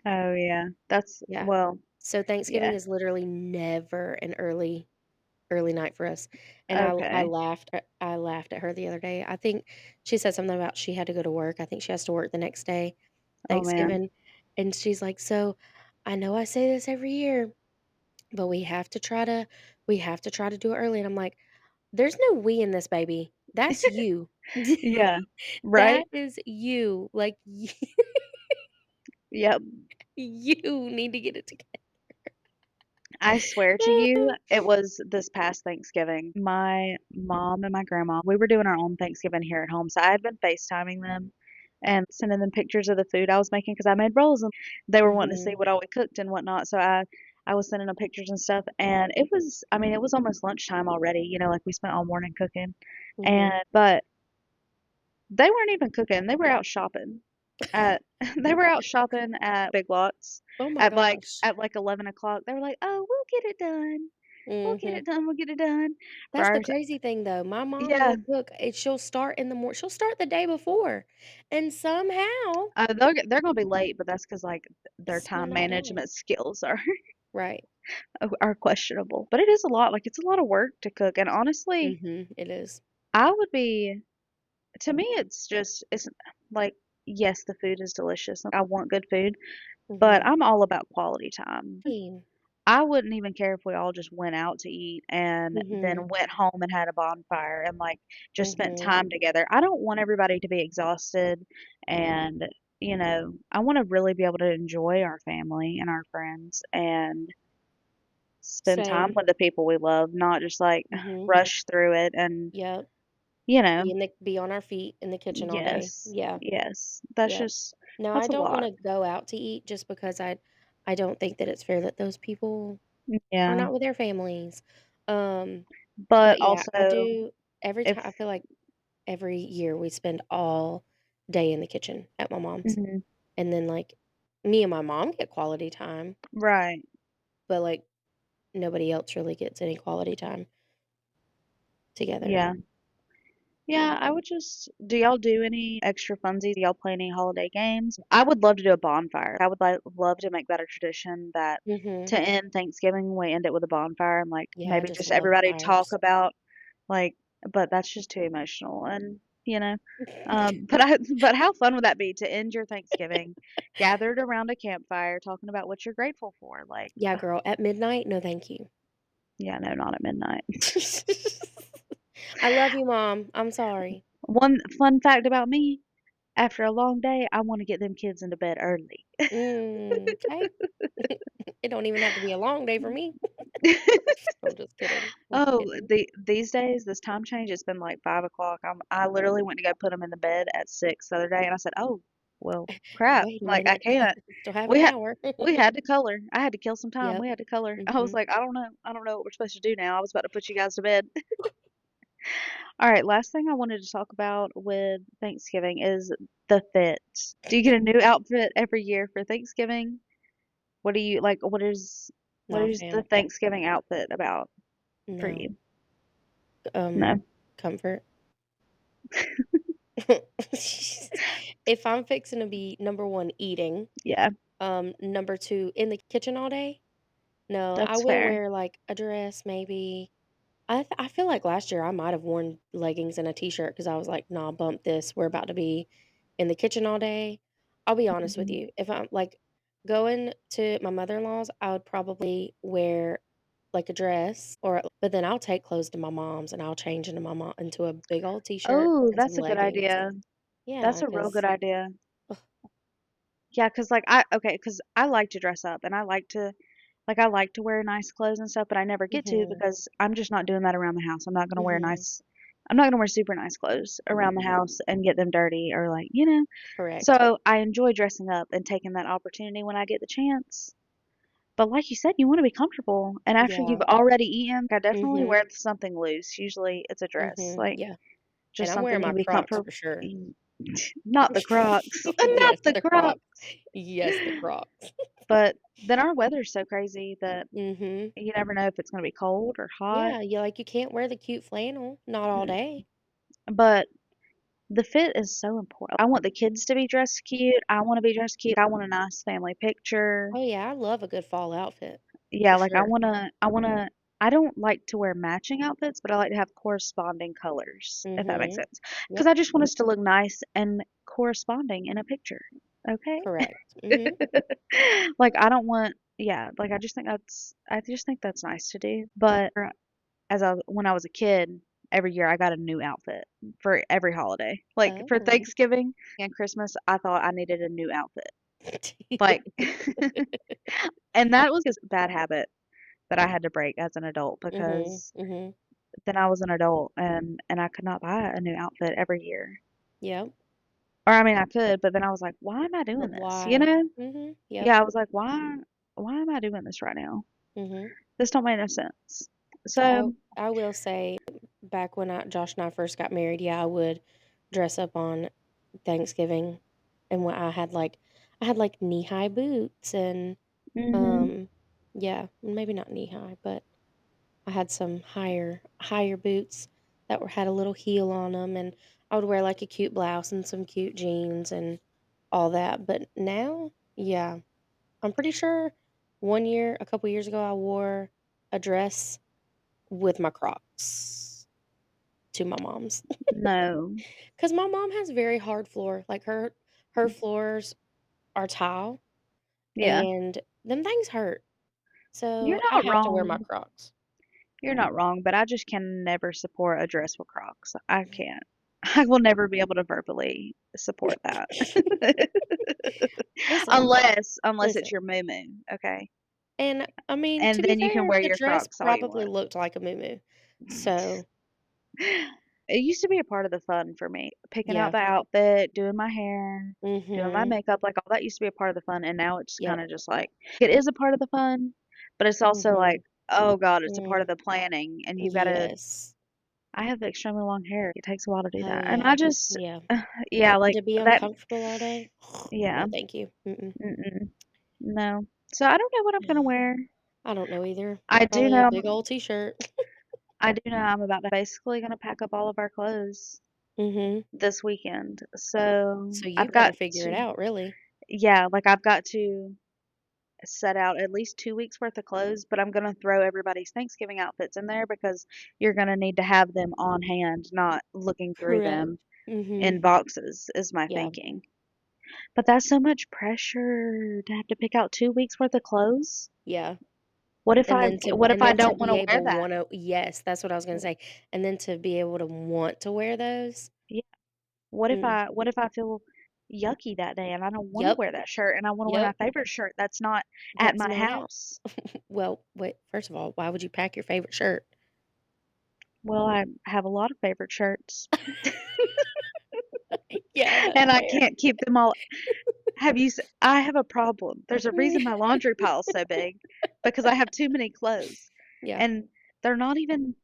Oh yeah. That's Yeah. well, So Thanksgiving yeah. is literally never an early night for us. And Okay. I laughed at her the other day. I think she said something about she had to go to work. I think she has to work the next day, Oh man. Thanksgiving. And she's like, "So, I know I say this every year, but we have to try to do it early." And I'm like, "There's no we in this, baby. That's you. Yeah. Right? That is you. Like Yep. you need to get it together." I swear to you, it was this past Thanksgiving. My mom and my grandma, we were doing our own Thanksgiving here at home. So I had been FaceTiming them and sending them pictures of the food I was making because I made rolls and they were wanting to see Mhm. what all we cooked and whatnot. So I was sending them pictures and stuff. And it was, I mean, it was almost lunchtime already, like we spent all morning cooking. Mhm. But they weren't even cooking. They were out shopping at they were out shopping at Big Lots Oh my at like gosh. at like 11 o'clock. They were like, "Oh, we'll get it done. We'll get Mhm. it done. We'll get it done." For That's the ours, crazy thing, though. My mom yeah. will cook, and she'll start in the she'll start the day before, and somehow They're gonna be late, but that's because like their it's still time not done. management skills are Right. are questionable. But it is a lot. Like it's a lot of work to cook. And honestly, Mhm. It is. I would be to me, it's like yes, the food is delicious. I want good food, but Mhm. I'm all about quality time. Mm. I wouldn't even care if we all just went out to eat and Mhm. then went home and had a bonfire and like just spent Mhm. time together. I don't want everybody to be exhausted and I want to really be able to enjoy our family and our friends and spend time Same. with the people we love, not just like Mhm. rush through it and Yep. you know, Be on our feet in the kitchen all day. yes. Yeah. Yes. Yep. No, I That's a don't lot. wanna go out to eat just because I don't think that it's fair that those people are Yeah. not with their families. Um, But but yeah, I also, do every if time I feel like every year we spend all day in the kitchen at my mom's. mhm, And then like me and my mom get quality time, right. but like nobody else really gets any quality time together. Yeah. Yeah, I would just do y'all do any extra funsies? Do y'all play any holiday games? I would love to do a bonfire. I would like love to make that a tradition that Mhm. to end Thanksgiving, we end it with a bonfire and like Yeah, I maybe just just love everybody talk fires. about like, but that's just too emotional and you know. But I but how fun would that be to end your Thanksgiving gathered around a campfire talking about what you're grateful for? Like, Yeah, girl, at midnight, no thank you. yeah, no, not at midnight. I love you, mom. I'm sorry. One fun fact about me, after a long day, I want to get them kids into bed early. Okay. It don't even have to be a long day for me. I'm just kidding. I'm Oh, kidding. these days, this time change, it's been like 5 o'clock. I literally went to go put them in the bed at 6 the other day, and I said, "Oh, well, crap! Wait a Like I minute. can't." Still have an We had hour. we had to color. I had to kill some time. Yep. We had to color. I was Mhm. like, I don't know what we're supposed to do now. I was about to put you guys to bed. All right, last thing I wanted to talk about with Thanksgiving is the fit. Do you get a new outfit every year for Thanksgiving? What do you like? What Nah, is the fam. Thanksgiving outfit about for No. you? Um, No. comfort. If I'm fixing to be number 1 eating, Yeah, number 2 in the kitchen all day, no, I that's will fair. wear like a dress maybe. I feel like last year I might have worn leggings and a t-shirt because I was like, "Nah, bump this. We're about to be in the kitchen all day." I'll be honest with Mhm. you. If I'm like going to my mother-in-law's, I would probably wear like a dress but then I'll take clothes to my mom's and I'll change into a big old t-shirt Oh, and some that's a good leggings. idea. Yeah, That's a real good because idea. Yeah, 'cause like cause I like to dress up and I like to wear nice clothes and stuff, but I never get to mhm, because I'm just not doing that around the house. mhm, I'm not gonna wear super nice clothes around the house and get them dirty or like, you know. correct. So I enjoy dressing up and taking that opportunity when I get the chance. But like you said, you wanna be comfortable, and after Yeah, you've already eaten, I definitely mhm, wear something loose. Usually it's a dress, like yeah, and just I'm something wearing you my can be Crocs comfortable. for sure. Not the Crocs, not Yes, the the Crocs. Crocs. Yes, the Crocs. But then our weather's so crazy that Mhm. you never know if it's gonna be cold or hot. Yeah, you can't wear the cute flannel, not all Mm, day. but the fit is so important. I want the kids to be dressed cute. I wanna be dressed cute. I want a nice family picture. Oh, yeah, I love a good fall outfit, Yeah, for like sure. I don't like to wear matching outfits, but I like to have corresponding colors, if that makes Mhm. sense. Because Yep, I just want us to look nice and corresponding in a picture, okay? correct. Mhm. Like, I don't want yeah, like, I just think that's nice to do, but when I was a kid, every year I got a new outfit for every holiday. Like, for Oh. Thanksgiving and Christmas, I thought I needed a new outfit. Like and that was just a bad habit that I had to break as an adult Mhm, because mhm. then I was an adult and I could not buy a new outfit every year. Yep. Or I mean I could, but then I was like, "Why am I doing But this?" You why? know? Mhm. Yep. Yeah, I was like, why am I doing this right now? Mhm. This don't make no sense." I So, I will say back when Josh and I first got married, yeah, I would dress up on Thanksgiving and when I had like knee-high boots and mhm. um yeah, maybe not knee-high, but I had some higher boots that had a little heel on them, and I would wear like a cute blouse and some cute jeans and all that. But now, yeah, I'm pretty sure a couple years ago, I wore a dress with my Crocs to my mom's. No. Cause my mom has very hard floor. Like her floors are tile Yeah. and them things hurt. You're So I not have to wear my wrong. Crocs. You're not wrong, but I just can never support a dress with Crocs. I can't. I will never be able to verbally support that. Listen, Unless it's listen. your moo okay? And I mean, And to be then you can fair, wear the your dress Crocs all you probably want. looked like a muumuu. So it used to be a part of the fun for me. Picking out Yeah. the outfit, doing my hair, doing my Mhm. makeup, like, all that used to be a part of the fun, and now it's Yep. kinda just like it is a part of the fun, but it's also like, Mhm. "Oh god, it's a part of Mm. the planning," and you gotta Yes. I have extremely long hair, it takes a while to do Oh, that, and yeah. I just Yeah. yeah, And like, to be that uncomfortable all day? yeah, No, thank you. Mm-mm. mm-mm, no. So, I don't know what I'm gonna wear. I don't know either. I do Probably a know big old T-shirt. I do know I'm about to basically gonna pack up all of our clothes Mhm. this weekend, so So you I've better got figure it to out, really. yeah, like, I've got to set out at least 2 weeks worth of clothes, but I'm gonna throw everybody's Thanksgiving outfits in there because you're gonna need to have them on hand, not looking through Correct. them Mhm. in boxes, is my Yeah. thinking. But that's so much pressure to have to pick out 2 weeks worth of clothes. Yeah. What if And I then to don't be wanna wear able that? wanna yes, that's what I was gonna say. And then to be able to want to wear those. Yeah, Mm. what if I feel yucky that day and I don't wanna Yep. wear that shirt and I wanna wear my Yep. favorite shirt that's not at That's my not it. house? Well, wait, first of all, why would you pack your favorite shirt? Well, I have a lot of favorite shirts, Yeah, that's and I fair. can't keep them all. I have a problem. There's a reason my laundry pile's so big because I have too many clothes, Yeah. and they're not even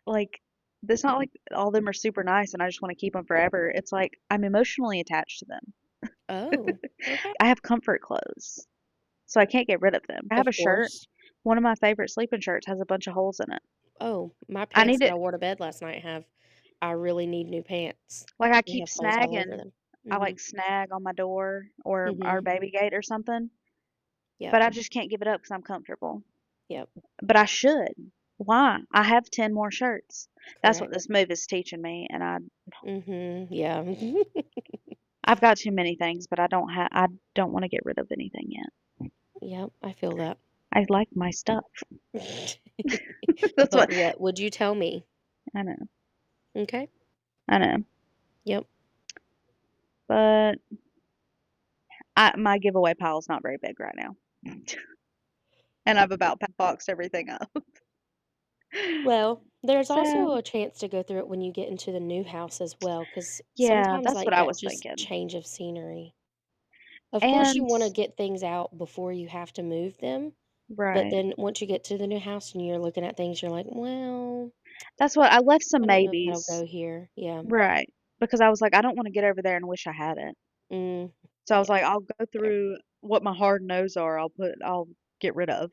like it's not like all of them are super nice and I just want to keep them forever. It's like I'm emotionally attached to them. Oh, okay. I have comfort clothes, so I can't get rid of them. I have Of a shirt. course. One of my favorite sleeping shirts has a bunch of holes in it. Oh, my I pants need that I it. wore to bed last night have I really need new pants. Like I They keep have holes all over snagging. them. I like Mhm. snag on my door or our Mhm. baby gate or something, Yep. but I just can't give it up because I'm comfortable. Yep. But I should. Why? I have 10 more shirts. That's what Correct. this move is teaching me, and Mhm. Yeah. I've got too many things, but I don't wanna get rid of anything yet. Yep, I feel that. I like my stuff. That's But what what would you tell me? I know, Okay. I know. Yep. But my giveaway pile is not very big right now. And I've about boxed everything up. Well, there's So, also a chance to go through it when you get into the new house as well, because yeah, sometimes that's what like I that was just thinking. change of scenery. Of course, you And wanna get things out before you have to move them, but right. then once you get to the new house and you're looking at things, you're like, "Well, That's what I left some I don't know if that'll maybes. go here." Yeah. Right. Because I was like, I don't wanna get over there and wish I hadn't. Mm, So I was yeah, like, I'll go fair. through what my hard no's are, I'll get rid of.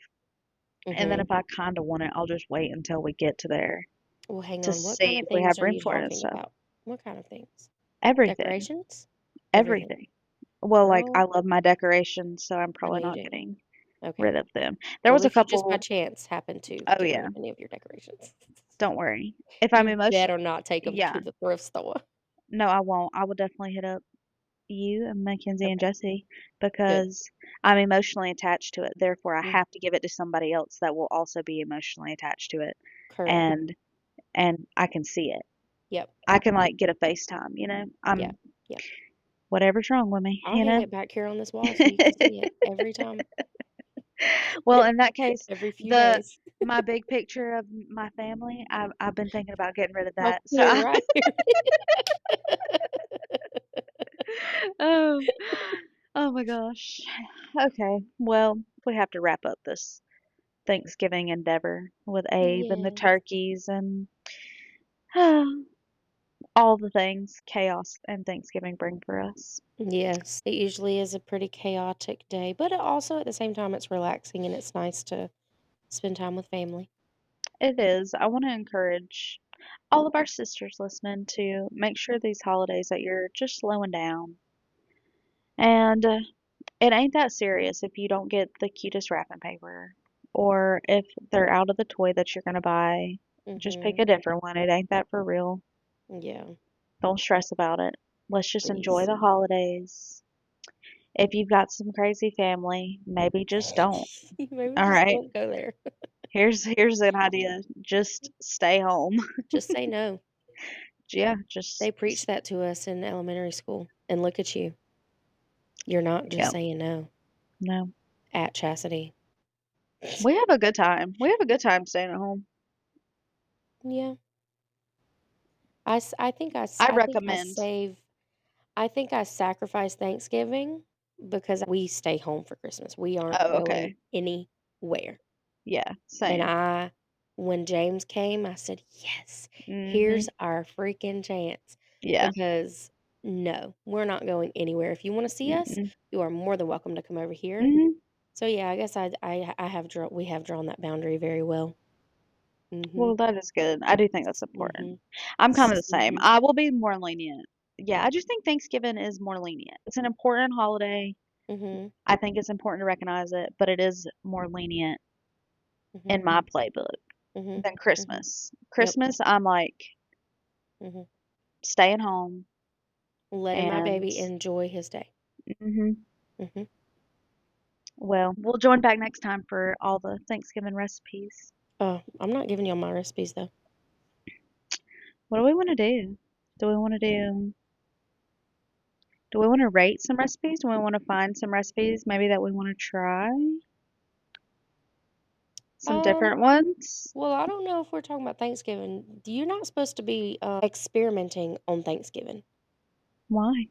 And then Mhm. if I kinda want it, I'll just wait until we get to there Well, hang to on, what see kind if of we have things are room you for it and talking stuff. about? What kind of things? Everything. Decorations? Everything. Everything. Well, like, I Girl, love my decorations, so I'm I know probably you not do. getting Okay. rid of them. There Well, was a if you just by couple chance happen to oh, get rid yeah, of any of your decorations, don't worry. If I'm you emotion better not take them yeah. to the thrift store. No, I won't. I will definitely hit up you and Mackenzie and Okay, Jesse good. because I'm emotionally attached to it. Therefore, I Mm, have to give it to somebody else that will also be emotionally attached to it, correct. and I can see it. Yep. I can like get a FaceTime, you know. Yeah. I'm Yep. whatever's wrong with me, I'll you hang know. it back here on this wall so you can see it every time, Well, in that case, every few the days. my big picture of my family, I've been thinking about getting rid of I'll that. put So it I, right here. oh, oh my gosh. Okay, well, we have to wrap up this Thanksgiving endeavor with Abe and the Yes. turkeys and all the things chaos and Thanksgiving bring for us. Yes. It usually is a pretty chaotic day, but it also at the same time it's relaxing and it's nice to spend time with family. It is. I want to encourage all of our sisters listening to make sure these holidays that you're just slowing down. And it ain't that serious if you don't get the cutest wrapping paper or if they're out of the toy that you're going to buy. Just pick Mhm. a different one. It ain't that for real. Yeah, Don't stress about it. Let's just enjoy please. the holidays. If you've got some crazy family, maybe just don't. Maybe All just right. don't go there. Here's an idea. Just stay home. Just say no. Yeah, They preached that to us in elementary school, and look at you. You're not just yeah. saying no No. at Chastity. We have a good time. We have a good time staying at home. Yeah, I I think recommend. I think I sacrifice Thanksgiving because we stay home for Christmas. We aren't Oh, going okay. anywhere. Yeah, And same. when James came, I said, "Yes, here's Mhm. our freaking chance." Yeah. Because no, we're not going anywhere. If you want to see us, Mm-mm. you are more than welcome to come over here. Mhm. So yeah, I guess I have drawn we have drawn that boundary very well. Mhm. Well, that is good. I do think that's important. Mhm. I'm kind of the same. Mhm. I will be more lenient. Yeah, I just think Thanksgiving is more lenient. It's an important holiday. Mhm. I think it's important to recognize it, but it is more lenient in Mhm. my playbook Mhm. than Mhm. Christmas. Yep. Christmas, I'm like Mhm. staying home Letting my and baby enjoy his day. mhm. Mhm. Well, we'll join back next time for all the Thanksgiving recipes. Oh, I'm not giving y'all my recipes though. What do we want to do? Do we want to do we want to rate some recipes? Do we want to find some recipes maybe that we want to try? Some different Um, ones? well, I don't know if we're talking about Thanksgiving. You're not supposed to be experimenting on Thanksgiving. Why?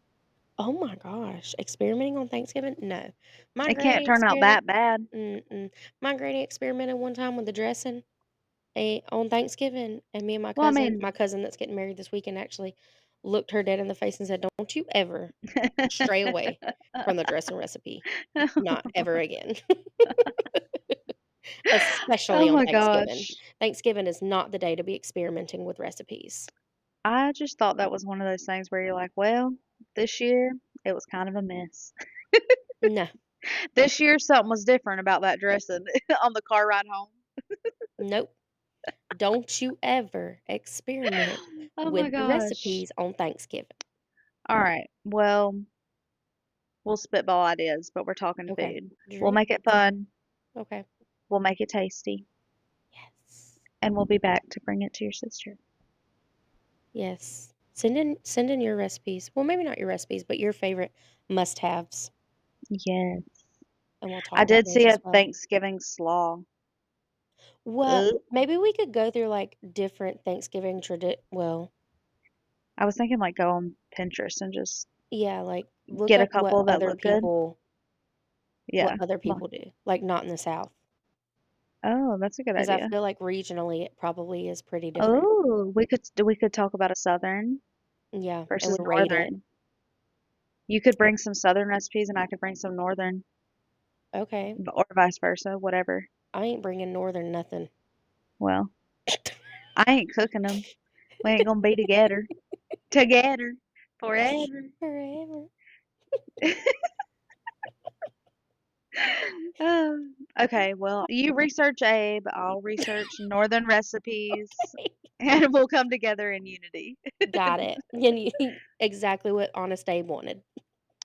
Oh my gosh, experimenting on Thanksgiving? No. My It can't granny turn out experiment. that bad. Mm-mm. My granny experimented one time with the dressing on Thanksgiving, and me and Well, I my mean, cousin that's getting married this weekend actually looked her dead in the face and said, "Don't you ever stray away from the dressing recipe. Not ever again." oh Especially on my Thanksgiving. gosh. Thanksgiving is not the day to be experimenting with recipes. I just thought that was one of those things where you're like, well, this year it was kind of a mess. No, This year something was different about that dressing on the car ride home. nope. Don't you ever experiment Oh my with the gosh. recipes on Thanksgiving. All right. Well, we'll spitball ideas, but we're talking Okay. food. We'll Drink. make it fun. Okay. We'll make it tasty. Yes. And we'll be back to bring it to your sister. Yes. Send in your recipes. Well, maybe not your recipes, but your favorite must-haves, Yes. and we'll talk I about did those see a as well. Thanksgiving slaw. Well, Ugh. maybe we could go through like different Thanksgiving well, I was thinking like go on Pinterest and just yeah, like look get a up couple that look good. what Yeah. other Like, people do, like not in the South, oh, that's a good because I idea. feel like regionally it probably is pretty different. Oh, we could talk about a southern Yeah, and versus we rate it. northern. You could bring some southern recipes and I could bring some northern Okay, or vice versa, whatever. I ain't bringing northern nothing. Well, I ain't cooking them. We ain't gonna be together. Together forever. Forever. Okay, well, you research Abe, I'll research northern recipes, and we'll come together in unity. Got it. And exactly what Honest Abe wanted.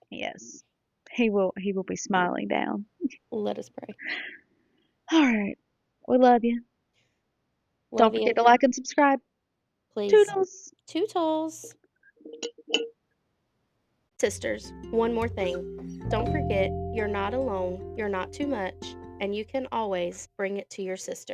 Yes. He will be smiling down. Let us pray. All right. We love you. Love Don't you. forget to like and subscribe. Please. Toodles. Toodles. Sisters, one more thing. Don't forget, you're not alone, you're not too much, and you can always bring it to your sister.